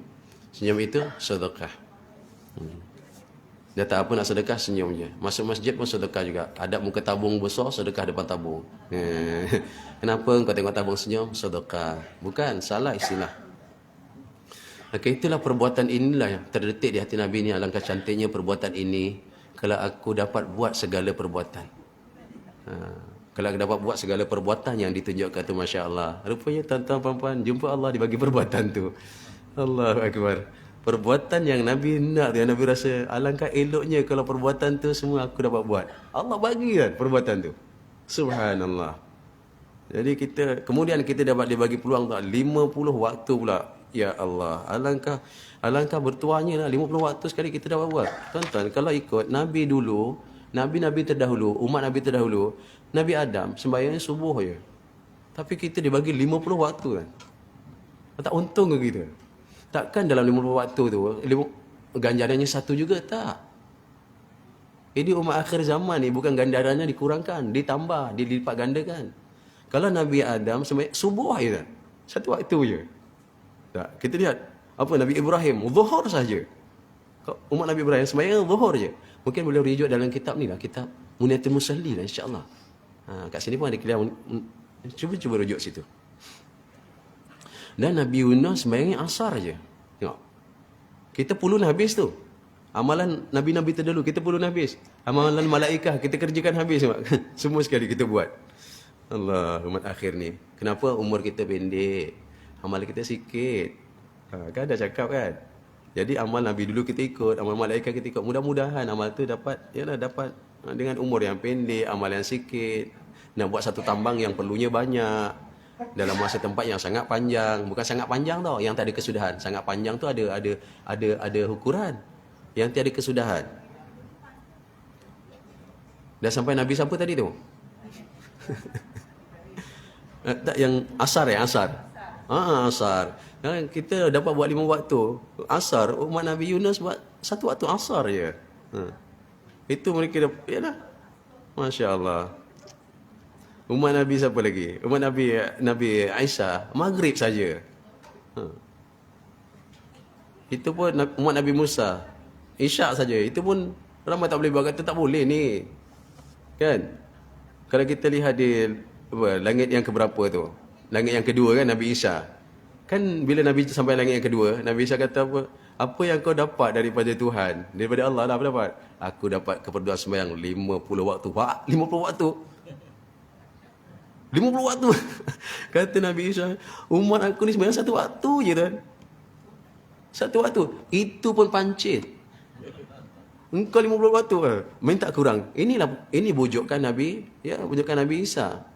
Senyum itu sedekah. Dia tak apa nak sedekah, senyum je. Masuk masjid pun sedekah juga. Ada muka tabung besar, sedekah depan tabung. Kenapa kau tengok tabung senyum? Sedekah. Bukan, salah istilah. Itulah perbuatan inilah yang terdetik di hati Nabi ni. Alangkah cantiknya perbuatan ini. kalau aku dapat buat segala perbuatan. Kalau aku dapat buat segala perbuatan yang ditunjukkan tu, Masya Allah. Rupanya tuan-tuan puan-puan, jumpa Allah dibagi perbuatan tu. Allahu Akbar. Perbuatan yang Nabi nak, yang Nabi rasa alangkah eloknya kalau perbuatan tu semua aku dapat buat. Allah bagi kan perbuatan tu. Subhanallah. Jadi kemudian kita dapat dibagi peluang tak 50 waktu pula. Ya Allah, alangkah bertuahnya lah 50 waktu sekali kita dapat buat. Tuan-tuan, kalau ikut Nabi dulu, Nabi-Nabi terdahulu, umat Nabi terdahulu, Nabi Adam sembahyangnya subuh je. Tapi kita dibagi 50 waktu kan. Tak untung ke kita? Takkan dalam 50 waktu tu ganjarannya satu juga? Tak. Ini umat akhir zaman ni bukan ganjarannya dikurangkan, ditambah, dilipat gandakan. Kalau Nabi Adam sembahyang subuh je kan. Satu waktu je. Tak, kita lihat apa Nabi Ibrahim, zuhur saja. Umat Nabi Ibrahim sembahyang zuhur je. Mungkin boleh rujuk dalam kitab ni lah, kitab Muniatul Musalli lah, insya-Allah. Kat sini pun ada kalian cuba rujuk situ. Dan Nabi Yunus sembahyang asar je. Tengok. Kita pulun habis tu. Amalan Nabi-Nabi terdahulu kita pulun habis. Amalan malaikah kita kerjakan habis. Semua sekali kita buat. Allah, umat akhir ni. Kenapa umur kita pendek? Amal kita sikit. Kan dah cakap kan? Jadi amal Nabi dulu kita ikut, amal malaikat kita ikut. Mudah-mudahan amal tu dapat dengan umur yang pendek, amal yang sikit. Nak buat satu tambang yang perlunya banyak. Dalam masa tempat yang sangat panjang. Bukan sangat panjang tau, yang tak ada kesudahan. Sangat panjang tu ada ukuran. Yang tiada kesudahan. Dah sampai Nabi siapa tadi tu? Tak, yang asar asar. Asar. Kita dapat buat 5 waktu. Asar, umat Nabi Yunus buat 1 waktu asar je. Itu mereka dah, yalah. Masya Allah. Umat Nabi siapa lagi? Umat Nabi Aisyah, maghrib saja. Itu pun umat Nabi Musa, isyak saja. Itu pun ramai tak boleh buat, kata tak boleh ni. Kan? Kalau kita lihat di langit yang keberapa tu? Langit yang kedua kan, Nabi Isa. Kan bila Nabi sampai langit yang kedua, Nabi Isa kata apa? Apa yang kau dapat daripada Tuhan? Daripada Allah lah, apa dapat? Aku dapat keperluan sembahyang 50 waktu. Pak, 50 waktu. 50 waktu. Kata Nabi Isa, umat aku ni sembahyang 1 waktu je kan. 1 waktu. Itu pun pancit. Engkau 50 waktu minta kurang. Ini bujukan Nabi, ya, bujukan Nabi Isa.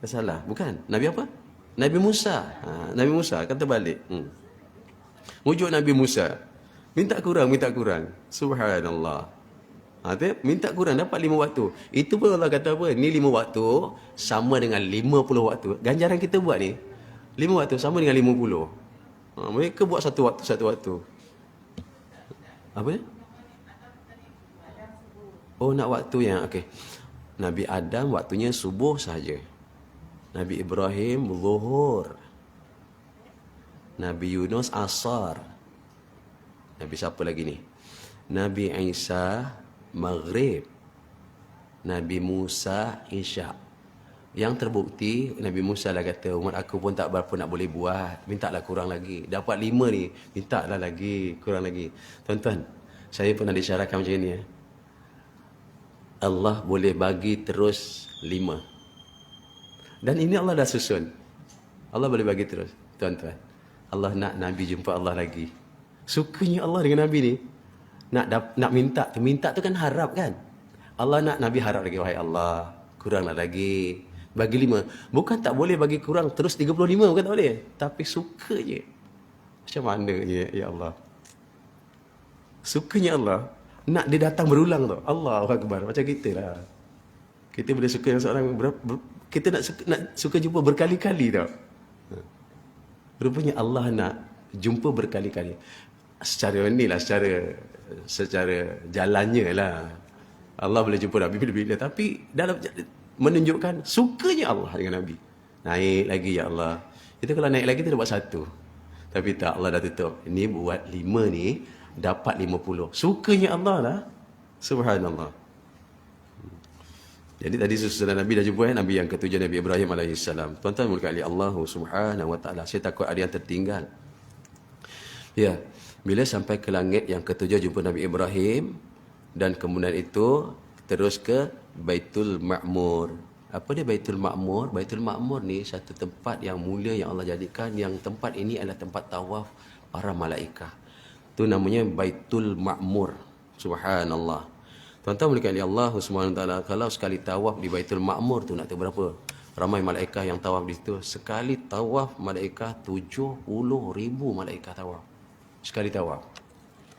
Salah, bukan. Nabi apa? Nabi Musa. Nabi Musa kata balik. Bujuk Nabi Musa. Minta kurang. Subhanallah. Minta kurang dapat 5 waktu. Itu pun Allah kata apa? Ni 5 waktu sama dengan 50 waktu. Ganjaran kita buat ni 5 waktu sama dengan 50. Mereka buat satu waktu. Apa ni? Oh, nak waktu yang okey. Nabi Adam waktunya subuh saja. Nabi Ibrahim zuhur. Nabi Yunus asar. Nabi siapa lagi ni? Nabi Isa maghrib. Nabi Musa isyak. Yang terbukti Nabi Musa lah kata, umat aku pun tak berapa nak boleh buat, mintalah kurang lagi. Dapat 5 ni, mintalah lagi, kurang lagi. Tuan-tuan, saya pernah disyaratkan macam ni. Allah boleh bagi terus 5. Dan ini Allah dah susun. Allah boleh bagi terus. Tuan-tuan, Allah nak Nabi jumpa Allah lagi. Sukanya Allah dengan Nabi ni. Nak minta tu kan harap kan. Allah nak Nabi harap lagi. Wahai Allah, kuranglah lagi. Bagi 5. Bukan tak boleh bagi kurang terus 35. Bukan tak boleh. Tapi suka je. Macam mana je, ya Allah. Sukanya Allah. Nak dia datang berulang tu. Allahu Akbar. Macam kita lah. Kita boleh suka yang seorang kita nak suka jumpa berkali-kali tau. Rupanya Allah nak jumpa berkali-kali. Secara inilah, secara jalannya lah. Allah boleh jumpa Nabi bila-bila. Tapi dalam menunjukkan sukanya Allah dengan Nabi. Naik lagi, ya Allah. Itu kalau naik lagi kita dapat 1. Tapi tak, Allah dah tutup. Ini buat 5 ni dapat 50. Sukanya Allah lah. Subhanallah. Jadi tadi susunan Nabi dah jumpa Nabi yang ketujuh, Nabi Ibrahim AS. Tuan-tuan berkali Allah Subhanahu Wa Taala. Saya takut ada yang tertinggal. Ya, bila sampai ke langit yang ketujuh jumpa Nabi Ibrahim dan kemudian itu terus ke Baitul Ma'mur. Apa dia Baitul Ma'mur? Baitul Ma'mur ni satu tempat yang mulia yang Allah jadikan, yang tempat ini adalah tempat tawaf para malaikat. Tu namanya Baitul Ma'mur. Subhanallah. Tuan-tuan boleh kata Allah Subhanahu taala, kalau sekali tawaf di Baitul Ma'mur tu nak tahu berapa ramai malaikat yang tawaf di situ. Sekali tawaf malaikat 70,000 malaikat tawaf. Sekali tawaf.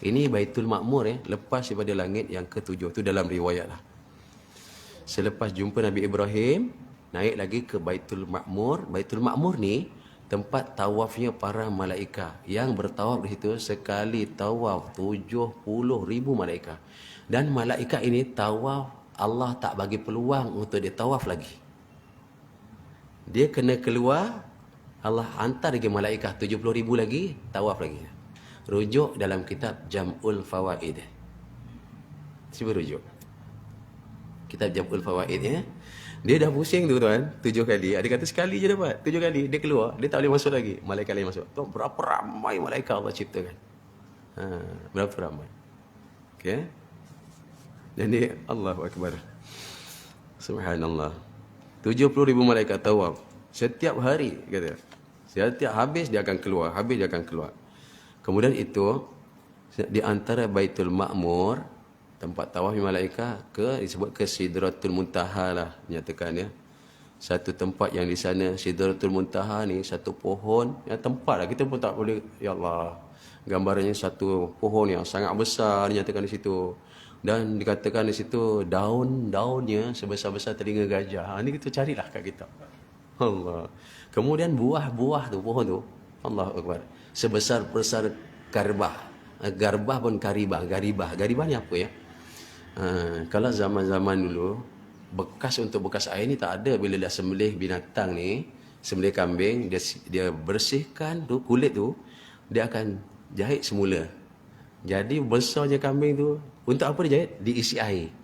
Ini Baitul Ma'mur lepas daripada langit yang ketujuh. Itu dalam riwayat lah. Selepas jumpa Nabi Ibrahim, naik lagi ke Baitul Ma'mur. Baitul Ma'mur ni tempat tawafnya para malaikat. Yang bertawaf di situ sekali tawaf 70,000 malaikat. Dan malaikat ini tawaf, Allah tak bagi peluang untuk dia tawaf lagi. Dia kena keluar, Allah hantar lagi malaikat 70,000 lagi, tawaf lagi. Rujuk dalam kitab Jam'ul Fawaid. Cuba rujuk. Kitab Jam'ul Fawaid ya. Dia dah pusing tu tuan, 7 kali. Ada kata sekali je dapat, 7 kali. Dia keluar, dia tak boleh masuk lagi. Malaikat lain masuk. Tuan, berapa ramai malaikat Allah ciptakan. Berapa ramai. Okay. Jadi Allahu Akbar. Subhanallah. 70,000 malaikat tawaf. Setiap hari kata. Setiap habis dia akan keluar, habis dia akan keluar. Kemudian itu di antara Baitul Ma'mur, tempat tawaf malaikat disebut ke Sidratul Muntaha lah, menyatakan ya. Satu tempat yang di sana Sidratul Muntaha ni satu pohon, yang tempat lah kita pun tak boleh, ya Allah. Gambarnya satu pohon yang sangat besar dinyatakan di situ. Dan dikatakan di situ daun-daunnya sebesar-besar telinga gajah. Ini kita carilah kat kitab. Allah. Kemudian buah-buah tu, pohon tu, Allahu Akbar, sebesar-besar garbah. Garbah pun garibah. Garibah ni apa ya? Kalau zaman-zaman dulu, bekas air ni tak ada. Bila dah sembelih binatang ni, sembelih kambing, dia bersihkan tu kulit tu, dia akan jahit semula. Jadi besarnya kambing tu, untuk apa dia jahit? Diisi air.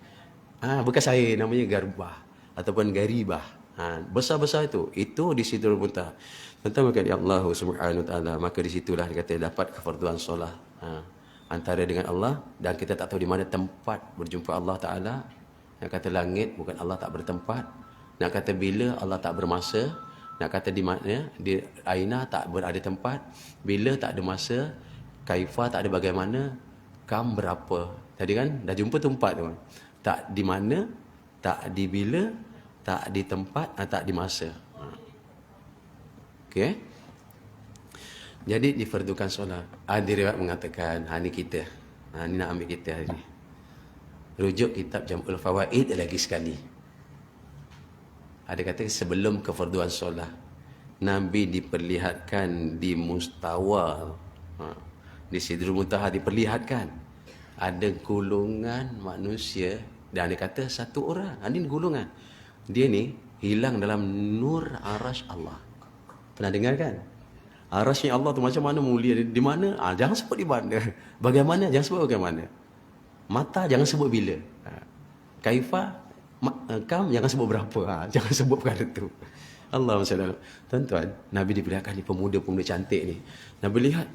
Bekas air namanya garbah ataupun garibah. Besar-besar itu di Sidratul Muntaha. Tentang maka Allah Subhanahu taala, maka di situlah dia kata dapat kefarduan solat antara dengan Allah, dan kita tak tahu di mana tempat berjumpa Allah taala. Nak kata langit, bukan Allah tak bertempat. Nak kata bila, Allah tak bermasa. Nak kata di mana, di aina tak berada tempat. Bila tak ada masa, kaifa tak ada bagaimana, kam berapa. Tadi kan dah jumpa tempat tu. Tak di mana, tak di bila, tak di tempat, tak di masa. Okey. Jadi difardukan solat. Ada riwayat mengatakan, ni kita. Ni nak ambil kita hari ni. Rujuk kitab Jam'ul Fawaid lagi sekali. Ada kata sebelum kefarduan solat, Nabi diperlihatkan di mustawa, di Sidratul Muntaha diperlihatkan ada golongan manusia, dan dia kata satu orang, ini golongan. Dia ni hilang dalam nur arasy Allah. Pernah dengar kan? Arasy Allah tu macam mana mulia, di mana? Jangan sebut di mana. Bagaimana? Jangan sebut bagaimana. Mata jangan sebut bila. Kaifa, kam jangan sebut berapa. Jangan sebut perkara tu. Allahumma salli alaihi. Tuan-tuan, Nabi diperlihatkan ni pemuda-pemuda cantik ni. Nabi lihat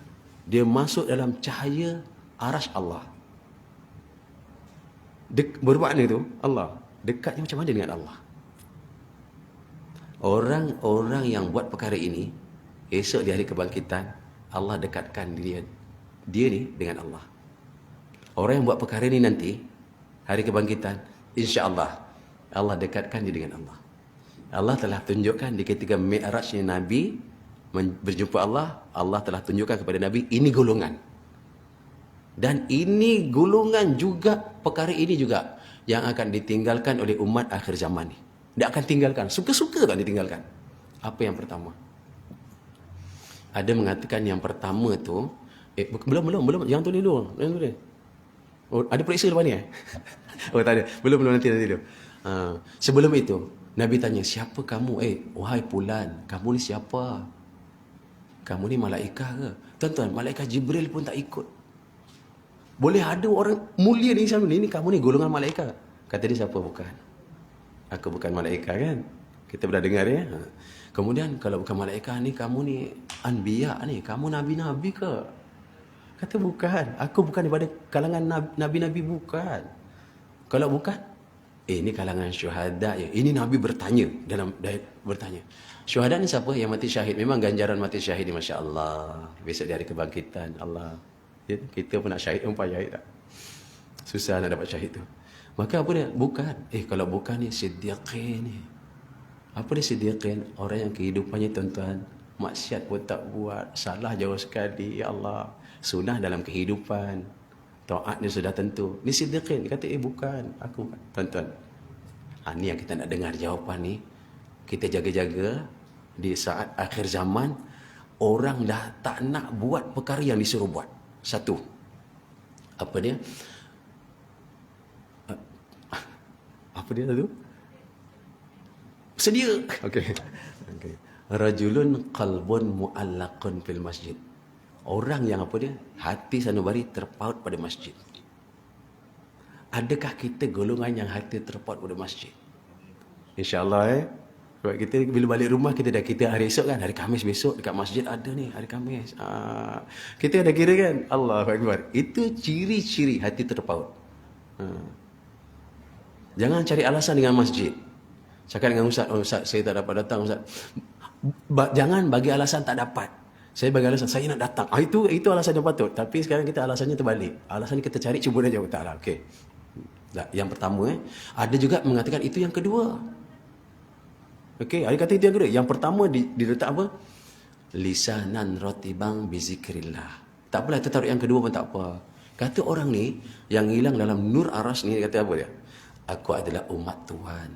dia masuk dalam cahaya arasy Allah. Bermakna tu Allah dekatnya macam mana dengan Allah. Orang-orang yang buat perkara ini, esok di hari kebangkitan, Allah dekatkan dia ni dengan Allah. Orang yang buat perkara ini nanti, hari kebangkitan, insya-Allah Allah dekatkan dia dengan Allah. Allah telah tunjukkan di ketika Mi'rajnya Nabi berjumpa Allah, Allah telah tunjukkan kepada Nabi, ini golongan. Dan ini golongan juga, perkara ini juga yang akan ditinggalkan oleh umat akhir zaman ni. Dia akan tinggalkan, suka-suka kan ditinggalkan. Apa yang pertama? Ada mengatakan yang pertama tu, belum, jangan tulis dulu. Oh, ada periksa lepas ni Oh tak ada, belum nanti dulu. Sebelum itu, Nabi tanya, siapa kamu? Wahai Fulan, kamu ni siapa? Kamu ni malaikat ke? Tuan-tuan, malaikat Jibril pun tak ikut. Boleh ada orang mulia ni sama ni, kamu ni golongan malaikat. Kata dia, siapa? Bukan. Aku bukan malaikat kan? Kita pernah dengar ya. Kemudian kalau bukan malaikat ni, kamu ni anbiya ni, kamu nabi-nabi ke? Kata bukan. Aku bukan daripada kalangan Nabi-Nabi, bukan. Kalau bukan, ini kalangan syuhada ya. Ini Nabi bertanya bertanya. Syuhada ni siapa? Yang mati syahid. Memang ganjaran mati syahid ni Masya Allah. Besok di hari kebangkitan Allah. Ya, kita pun nak syahid, umpan syahid tak? Susah nak dapat syahid tu. Maka apa dia? Bukan. Kalau bukan ni siddiqin ni. Apa dia siddiqin? Orang yang kehidupannya tuan-tuan, maksiat pun tak buat, salah jauh sekali, ya Allah. Sunnah dalam kehidupan, taat ni sudah tentu. Ni siddiqin. Dia kata bukan, aku bukan. Tuan-tuan, ni yang kita nak dengar jawapan ni. Kita jaga-jaga di saat akhir zaman, orang dah tak nak buat perkara yang disuruh buat. Satu, apa dia? Apa dia tu? Sedia. Okey. Rajulun qalbun mu'allaqun fil masjid. Orang yang apa dia? Hati sanubari terpaut pada masjid. Adakah kita golongan yang hati terpaut pada masjid? InsyaAllah sebab kita bila balik rumah kita hari esok kan, hari Khamis besok dekat masjid ada ni, hari Khamis. Kita dah kira kan? Allahu Akbar. Itu ciri-ciri hati terpaut. Jangan cari alasan dengan masjid. Cakap dengan Ustaz, Ustaz saya tak dapat datang Ustaz. Jangan bagi alasan tak dapat. Saya bagi alasan saya nak datang. Itu alasan yang patut. Tapi sekarang kita alasannya terbalik. Alasan kita cari cuba dah jauh. Taklah. Okey. Yang pertama ada juga mengatakan itu yang kedua. Okey, ada kata itu yang kedua. Yang pertama diletak apa? Lisanan rotibang bizikrillah. Tak apalah, kita taruh yang kedua pun tak apa. Kata orang ni yang hilang dalam nur aras ni, kata apa dia? Aku adalah umat Tuhan.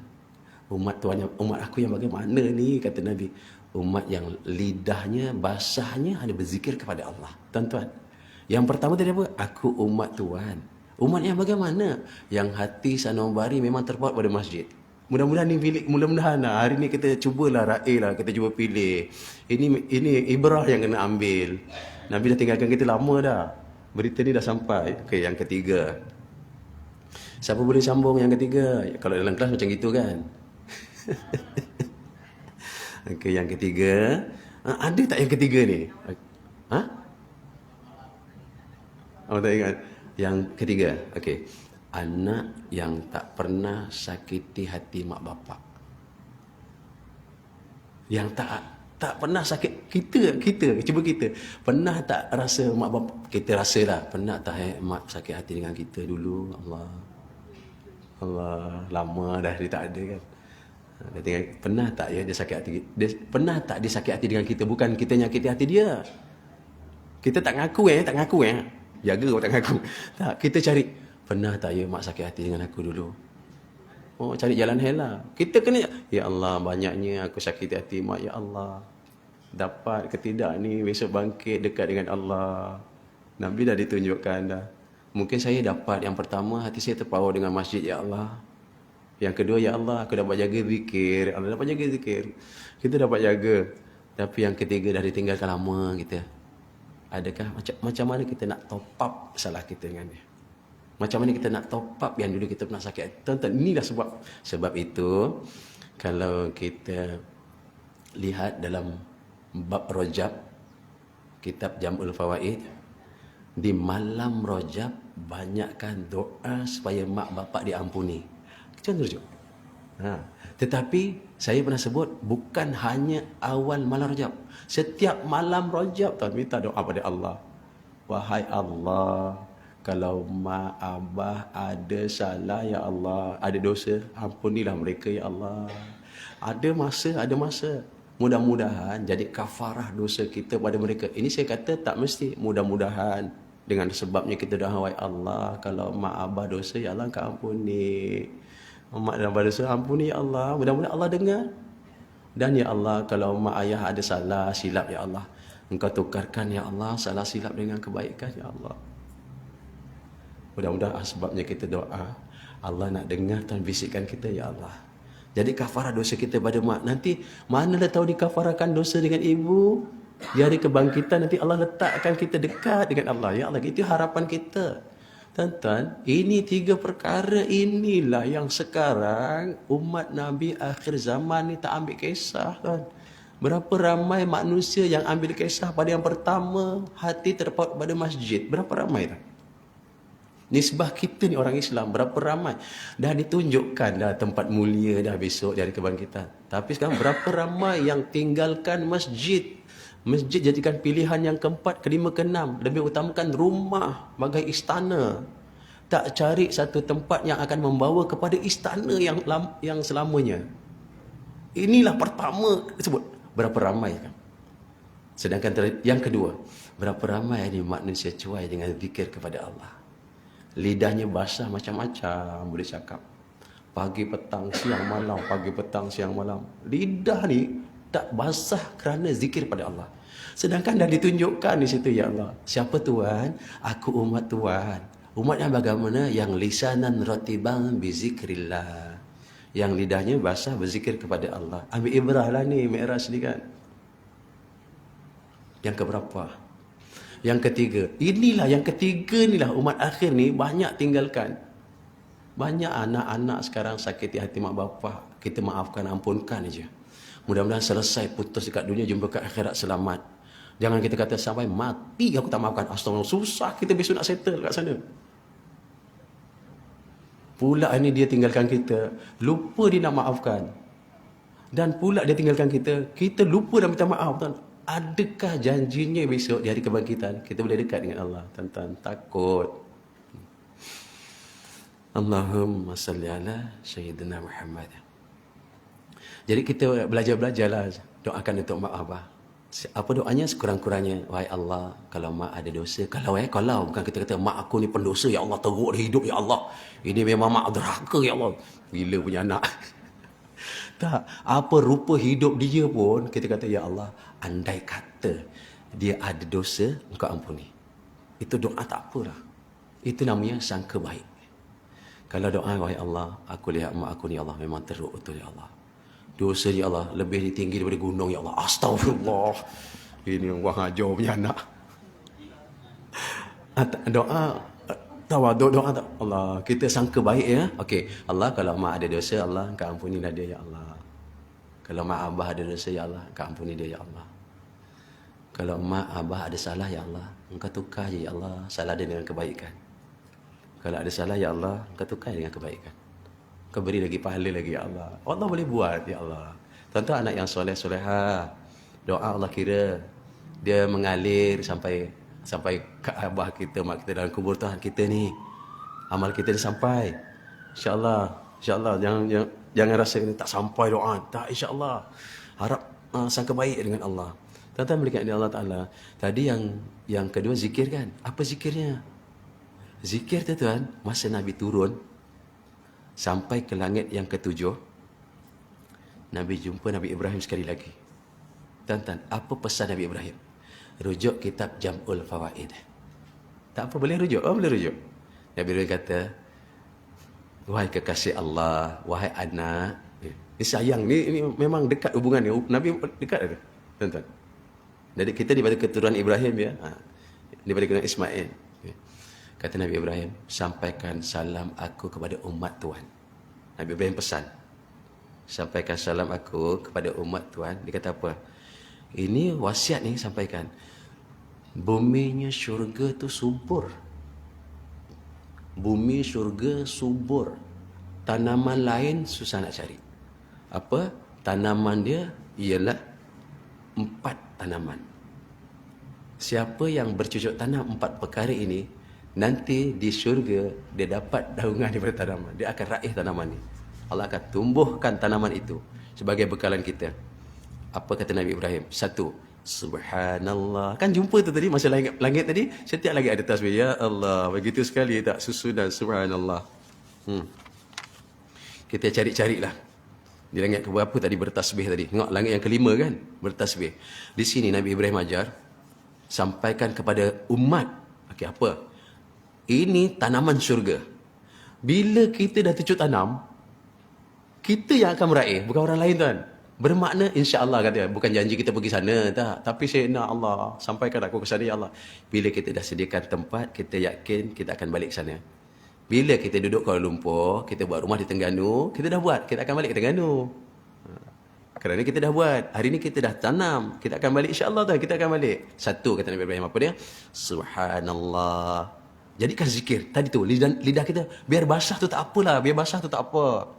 Umat Tuhan, umat aku yang bagaimana ni, kata Nabi. Umat yang lidahnya, basahnya hanya berzikir kepada Allah. Tuan-tuan, yang pertama tadi apa? Aku umat Tuhan. Umat yang bagaimana? Yang hati sanubari memang terpaut pada masjid. Mudah-mudahan ni pilih, mudah-mudahan hari ni kita cubalah raihlah, kita cuba pilih. Ini ibrah yang kena ambil. Nabi dah tinggalkan kita lama dah. Berita ni dah sampai. Okey, yang ketiga. Siapa boleh sambung yang ketiga? Kalau dalam kelas macam gitu kan. Okey, yang ketiga. Ada tak yang ketiga ni? Oh, tak ingat. Yang ketiga. Okey. Anak yang tak pernah sakiti hati mak bapak. Yang tak pernah sakit. Kita cuba kita. Pernah tak rasa mak bapak, kita rasalah. Pernah tak mak sakit hati dengan kita dulu? Allah, lama dah dia tak ada kan. Dia tinggal, pernah tak dia sakit hati? Pernah tak dia sakit hati dengan kita? Bukan kita nyakiti hati dia. Kita tak ngaku jaga kau tak ngaku. Tak, kita cari, pernah tak mak sakit hati dengan aku dulu? Oh, cari jalan hell lah. Kita kena, ya Allah, banyaknya aku sakit hati mak, ya Allah. Dapat ke tidak ni besok bangkit dekat dengan Allah. Nabi dah ditunjukkan dah. Mungkin saya dapat yang pertama, hati saya terpaut dengan masjid, ya Allah. Yang kedua, ya Allah, aku dapat jaga zikir. Allah dapat jaga zikir. Kita dapat jaga. Tapi yang ketiga dah ditinggalkan lama kita. Adakah macam mana kita nak top up salah kita dengan dia? Macam mana kita nak top up yang dulu kita pernah sakit? Tonton, inilah sebab itu kalau kita lihat dalam bab Rajab, kitab Jam'ul Fawaid, di malam Rajab banyakkan doa supaya mak bapak diampuni. Contoh je. Tetapi saya pernah sebut bukan hanya awal malam Rajab. Setiap malam Rajab tuan minta doa pada Allah. Wahai Allah, kalau mak abah ada salah ya Allah, ada dosa, ampunilah mereka ya Allah. Ada masa. Mudah-mudahan jadi kafarah dosa kita pada mereka. Ini saya kata tak mesti, mudah-mudahan dengan sebabnya kita doa, wahai Allah, kalau mak abah dosa ya Allah, Engkau ampuni. Mak dan abah dosa, ampuni ya Allah. Mudah-mudahan Allah dengar. Dan ya Allah, kalau mak ayah ada salah silap ya Allah, Engkau tukarkan ya Allah salah silap dengan kebaikan ya Allah. Mudah-mudahan sebabnya kita doa, Allah nak dengar dan bisikkan kita ya Allah. Jadi kafarah dosa kita pada mak. Nanti manalah tahu dikafarahkan dosa dengan ibu, di hari kebangkitan nanti Allah letakkan kita dekat dengan Allah. Ya Allah, itu harapan kita. Tuan-tuan, ini 3 perkara inilah yang sekarang umat Nabi akhir zaman ni tak ambil kisah, tuan. Berapa ramai manusia yang ambil kisah pada yang pertama, hati terpaut pada masjid. Berapa ramai tak? Nisbah kita ni orang Islam, berapa ramai. Dah ditunjukkan dah tempat mulia dah besok di hari kebangkitan. Tapi sekarang berapa ramai yang tinggalkan masjid. Masjid jadikan pilihan yang keempat, kelima, keenam. Lebih utamakan rumah bagai istana. Tak cari satu tempat yang akan membawa kepada istana yang selamanya. Inilah pertama sebut. Berapa ramai kan? Sedangkan yang kedua, berapa ramai ni manusia cuai dengan zikir kepada Allah. Lidahnya basah macam-macam boleh cakap. Pagi, petang, siang, malam. Pagi, petang, siang, malam. Lidah ni tak basah kerana zikir pada Allah. Sedangkan dah ditunjukkan di situ, ya Allah. Siapa Tuhan? Aku umat Tuhan. Umat yang bagaimana? Yang lisanan ratiban bizikrillah. Yang lidahnya basah berzikir kepada Allah. Ambil ibrah lah ni, Mi'raj ni kan. Yang keberapa? Yang ketiga. Inilah yang ketiga inilah umat akhir ni banyak tinggalkan. Banyak anak-anak sekarang sakiti hati mak bapak. Kita maafkan, ampunkan aja. Mudah-mudahan selesai putus dekat dunia, jumpa kat akhirat selamat. Jangan kita kata sampai mati aku tak maafkan. Astagfirullah, susah kita besok nak settle kat sana. Pula ini dia tinggalkan kita, lupa dia nak maafkan. Dan pula dia tinggalkan kita, kita lupa dan minta maaf. Tuan. Adakah janjinya besok di hari kebangkitan kita boleh dekat dengan Allah? Tuan-tuan, takut. Allahumma salli ala Sayyidina Muhammad. Jadi kita belajar-belajarlah doakan untuk mak abah. Apa doanya sekurang-kurangnya? Wahai Allah, kalau mak ada dosa, kalau bukan kita kata mak aku ni pendosa, ya Allah, teruk dia hidup, ya Allah. Ini memang mak derhaka, ya Allah. Gila punya anak. Tak, apa rupa hidup dia pun kita kata, ya Allah, andai kata dia ada dosa, engkau ampuni. Itu doa tak apalah. Itu namanya sangka baik. Kalau doa, wahai Allah, aku lihat mak aku ni, Allah, memang teruk betul, ya Allah. Dosa ni, Allah, lebih tinggi daripada gunung, ya Allah. Astagfirullah. Ini orang ajar punya anak. Doa tawaduk, doa tak? Allah, kita sangka baik ya. Okey, Allah, kalau mak ada dosa, Allah, engkau ampunilah dia, ya Allah. Kalau mak abah ada dosa, ya Allah, engkau ampuni dia, ya Allah. Kalau mak abah ada salah, ya Allah, engkau tukar je, ya Allah, salah dia dengan kebaikan. Kalau ada salah, ya Allah, engkau tukar dengan kebaikan. Kau beri lagi pahala lagi, ya Allah. Allah boleh buat, ya Allah. Tuan-tuan anak yang soleh-soleha, doa Allah kira dia mengalir sampai ke abah kita, mak kita dalam kubur Tuhan kita ni. Amal kita ni sampai. InsyaAllah. InsyaAllah. Jangan rasa ini tak sampai doa. Tak, insyaAllah. Harap sangka baik dengan Allah. Tuan-tuan melihat Allah Ta'ala. Tadi yang kedua zikir kan. Apa zikirnya? Zikir tu tuan, masa Nabi turun sampai ke langit yang ketujuh, Nabi jumpa Nabi Ibrahim sekali lagi. Tuan-tuan, apa pesan Nabi Ibrahim? Rujuk kitab Jam'ul Fawaid. Tak apa, boleh rujuk. Oh, boleh rujuk. Nabi Ibrahim kata, wahai kekasih Allah, wahai anak. Ini sayang, ini memang dekat hubungan ni. Nabi dekat ada, tuan-tuan. Jadi kita daripada keturunan Ibrahim ya. Daripada keturunan Ismail. Kata Nabi Ibrahim, sampaikan salam aku kepada umat Tuhan. Nabi Ibrahim pesan, sampaikan salam aku kepada umat Tuhan. Dia kata apa? Ini wasiat ni sampaikan. Buminya syurga tu subur. Bumi syurga subur. Tanaman lain susah nak cari. Apa? Tanaman dia ialah 4 tanaman. Siapa yang bercucuk tanam 4 perkara ini, nanti di syurga dia dapat daungan daripada tanaman. Dia akan raih tanaman ni. Allah akan tumbuhkan tanaman itu sebagai bekalan kita. Apa kata Nabi Ibrahim? 1, Subhanallah. Kan jumpa tu tadi masa langit tadi, setiap lagi ada tasbih. Ya Allah, begitu sekali tak susunan Subhanallah. Kita cari-carilah. Di langit ke berapa tadi bertasbih tadi? Tengok langit yang kelima kan? Bertasbih. Di sini Nabi Ibrahim ajar, sampaikan kepada umat. Okey, apa? Ini tanaman syurga. Bila kita dah tujuh tanam, kita yang akan meraih, bukan orang lain tuan. Bermakna insya-Allah kata, bukan janji kita pergi sana tak, tapi saya nak Allah sampaikan aku ke sana ya Allah. Bila kita dah sediakan tempat, kita yakin kita akan balik ke sana. Bila kita duduk Kuala Lumpur, kita buat rumah di Terengganu, kita dah buat, kita akan balik ke Terengganu. Kerana kita dah buat. Hari ni kita dah tanam. Kita akan balik insya-Allah dah. Kita akan balik. Satu kata Nabi Ibrahim apa dia? Subhanallah. Jadikan zikir. Tadi tu lidah kita biar basah tu tak apalah. Biar basah tu tak apa.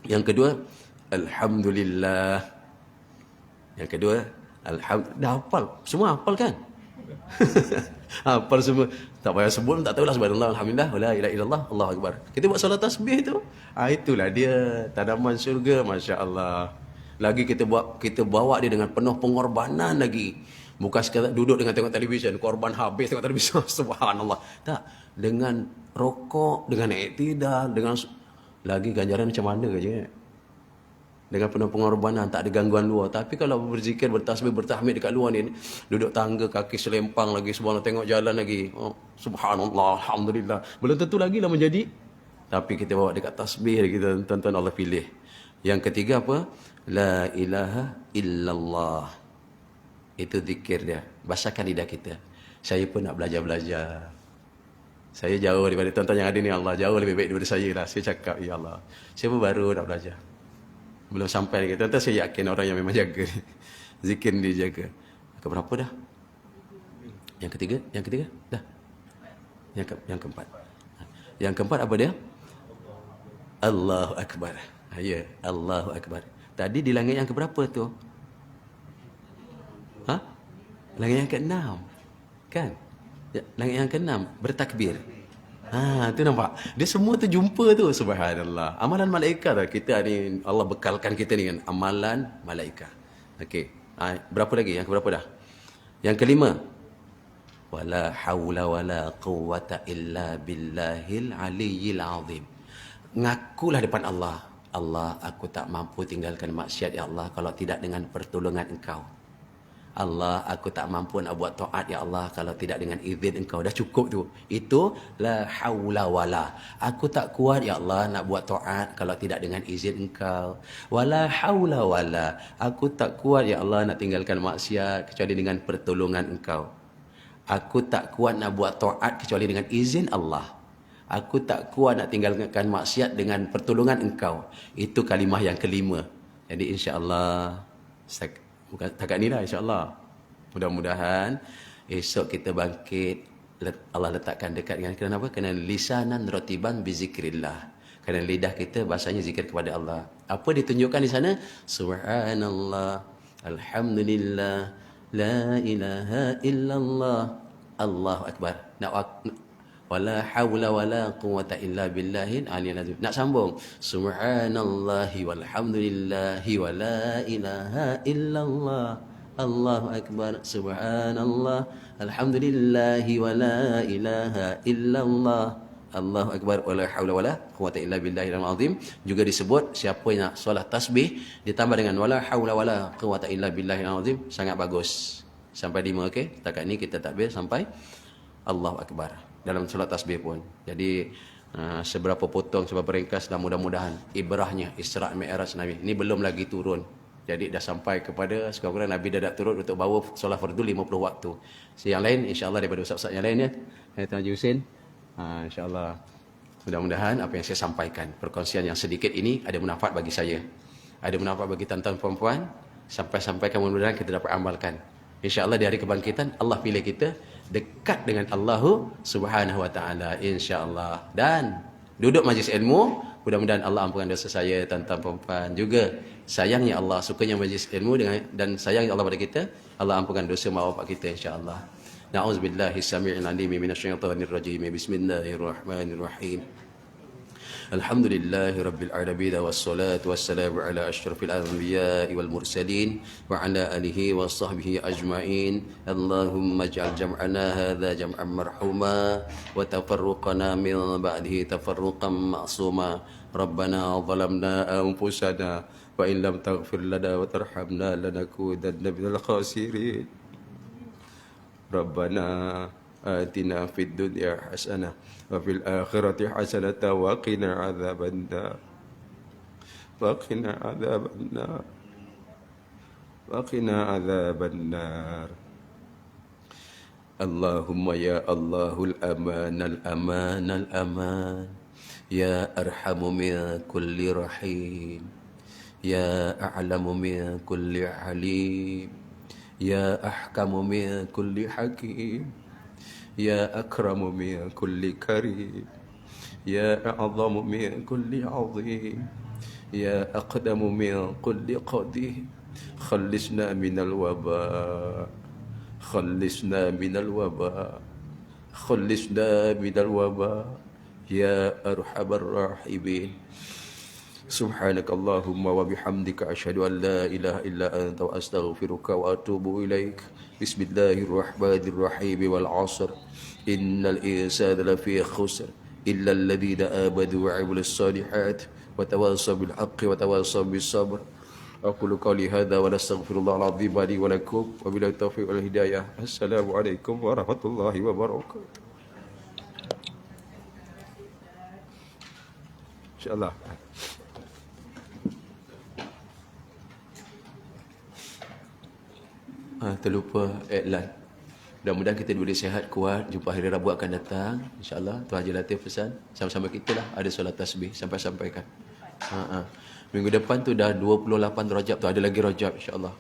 Yang kedua, alhamdulillah. Yang kedua, dah hafal. Semua hafal kan? Hafal semua. Tak payah sebut, tak tahulah subhanallah, alhamdulillah, wala ilaha illallah, Allahu akbar. Kita buat solat tasbih tu. Itulah dia tanaman syurga, masya-Allah. Lagi kita bawa dia dengan penuh pengorbanan lagi. Bukan sekadar duduk dengan tengok televisyen, korban habis tengok televisyen. Subhanallah. Tak, dengan rokok, dengan iktidal, dengan lagi ganjaran macam mana je. Dengan penuh pengorbanan, tak ada gangguan luar. Tapi kalau berzikir, bertasbih, bertahmid dekat luar ni, duduk tangga, kaki selempang lagi, subhanallah, tengok jalan lagi. Oh, subhanallah, alhamdulillah. Belum tentu lagi lah menjadi. Tapi kita bawa dekat tasbih lagi, tuan-tuan Allah pilih. Yang ketiga apa? La ilaha illallah. Itu zikir dia. Basahkan lidah kita. Saya pun nak belajar-belajar. Saya jauh daripada tuan-tuan yang ada ni, Allah. Jauh lebih baik daripada saya lah. Saya cakap, ya Allah. Saya pun baru nak belajar. Belum sampai lagi. Tuan-tuan saya yakin orang yang memang jaga. Zikir dia jaga. Keberapa dah? Yang ketiga? Yang ketiga? Dah. Yang keempat. Yang keempat apa dia? Allahu Akbar. Ya, Allahu Akbar. Tadi di langit yang keberapa tu? Ha? Langit yang ke-6. Kan? Langit yang ke-6 bertakbir. Tu nampak. Dia semua tu jumpa tu. Subhanallah. Amalan malaikat lah. Kita ni, Allah bekalkan kita ni kan. Amalan malaikat. Okey. Berapa lagi? Yang berapa dah? Yang kelima. Wala hawla wala quwwata illa billahil aliyyil azim. Ngakulah depan Allah. Allah, aku tak mampu tinggalkan maksiat ya Allah kalau tidak dengan pertolongan Engkau. Allah, aku tak mampu nak buat taat ya Allah kalau tidak dengan izin Engkau. Dah cukup tu. Itu la haula wala. Aku tak kuat ya Allah nak buat taat kalau tidak dengan izin Engkau. Wala haula wala. Aku tak kuat ya Allah nak tinggalkan maksiat kecuali dengan pertolongan Engkau. Aku tak kuat nak buat taat kecuali dengan izin Allah. Aku tak kuat nak tinggalkan maksiat dengan pertolongan Engkau. Itu kalimah yang kelima. Jadi insya-Allah bukan takat ni lah, insya-Allah. Mudah-mudahan esok kita bangkit, Allah letakkan dekat dengan kenapa? Kerana lisanan rotiban bizikrillah. Kerana lidah kita bahasanya zikir kepada Allah. Apa ditunjukkan di sana? Subhanallah, alhamdulillah, la ilaha illallah, Allahu akbar. Wala hawla wala quwwata illa billahil aliyyil azim. Nak sambung. Subhanallahi walhamdulillahi wala ilaha illallah, Allahu akbar. Subhanallah, alhamdulillahi wala ilaha illallah, Allahu akbar. Wala hawla wala quwwata illa billahil azim. Juga disebut siapa yang nak solat tasbih ditambah dengan wala hawla wala quwwata illa billahil azim, sangat bagus. Sampai 5, okey. Setakat ni kita takbir sampai Allahu akbar dalam solat tasbih pun. Jadi seberapa potong, seberapa ringkas dan mudah-mudahan ibrahnya Isra' Mi'raj Nabi ini belum lagi turun. Jadi dah sampai kepada sekarang Nabi dah turun untuk bawa solat fardu 50 waktu. Yang lain insya-Allah daripada ustaz-ustaz yang lain ya. Tuan Haji Hussein. Insya-Allah mudah-mudahan apa yang saya sampaikan, perkongsian yang sedikit ini ada manfaat bagi saya. Ada manfaat bagi tuan-tuan puan-puan, sampai mudah-mudahan kita dapat amalkan. Insya-Allah di hari kebangkitan Allah pilih kita dekat dengan Allah Subhanahu wa taala, insya-Allah. Dan duduk majlis ilmu, mudah-mudahan Allah ampunkan dosa saya, tuan-tuan puan-puan. Juga sayangnya Allah, sukanya majlis ilmu dan sayangnya Allah pada kita, Allah ampunkan dosa mak bapak kita, insya-Allah. Na'udzubillahi samii'il 'aliim minasyaitonir rajiim. Bismillahirrahmanirrahim. Alhamdulillahi Rabbil Alamin wassalatu wassalamu ala asyrafil anbiya'i wal mursalin wa ala alihi wa sahbihi ajma'in. Allahumma ij'al jam'ana hadha jam'an marhuma wa tafarruqana min ba'dihi tafarruqan ma'suma. Rabbana zalamna anfusana wa in lam taghfir lana wa tarhamna lanakunanna minal khasirin. Rabbana atina fid dunya hasanah wa fil akhirati hasanah wa qina adzabannar wa qina adzabannar wa qina adzabannar. Allahumma ya Allahul aman al aman al aman ya arhamu min kulli rahim يا أعلم من كل عليم يا أحكم من كل حكيم يا أكرم من كل كريم يا أعظم من كل عظيم يا أقدم من كل قديم خلصنا من الوباء خلصنا من الوباء خلصنا من الوباء يا أرحم الراحمين سبحانك اللهم وبحمدك أشهد أن لا إله إلا أنت وأستغفرك وأتوب إليك بسم الله الرحمن الرحيم والعصر إن الإنسان لفي خسر إلا الذين آمنوا وعملوا الصالحات وتواصوا بالحق وتواصوا بالصبر أقول قولي هذا ونستغفر الله العظيم لي ولكم وبالله التوفيق والهداية السلام عليكم ورحمة الله وبركاته إن شاء الله. Terlupa iklan. Mudah-mudahan kita boleh sihat, kuat. Jumpa hari Rabu akan datang. InsyaAllah. Tuan Haji Latif pesan. Sama-sama kita lah. Ada solat tasbih. Sampai-sampaikan. Minggu depan tu dah 28 Rajab tu. Ada lagi Rajab insyaAllah.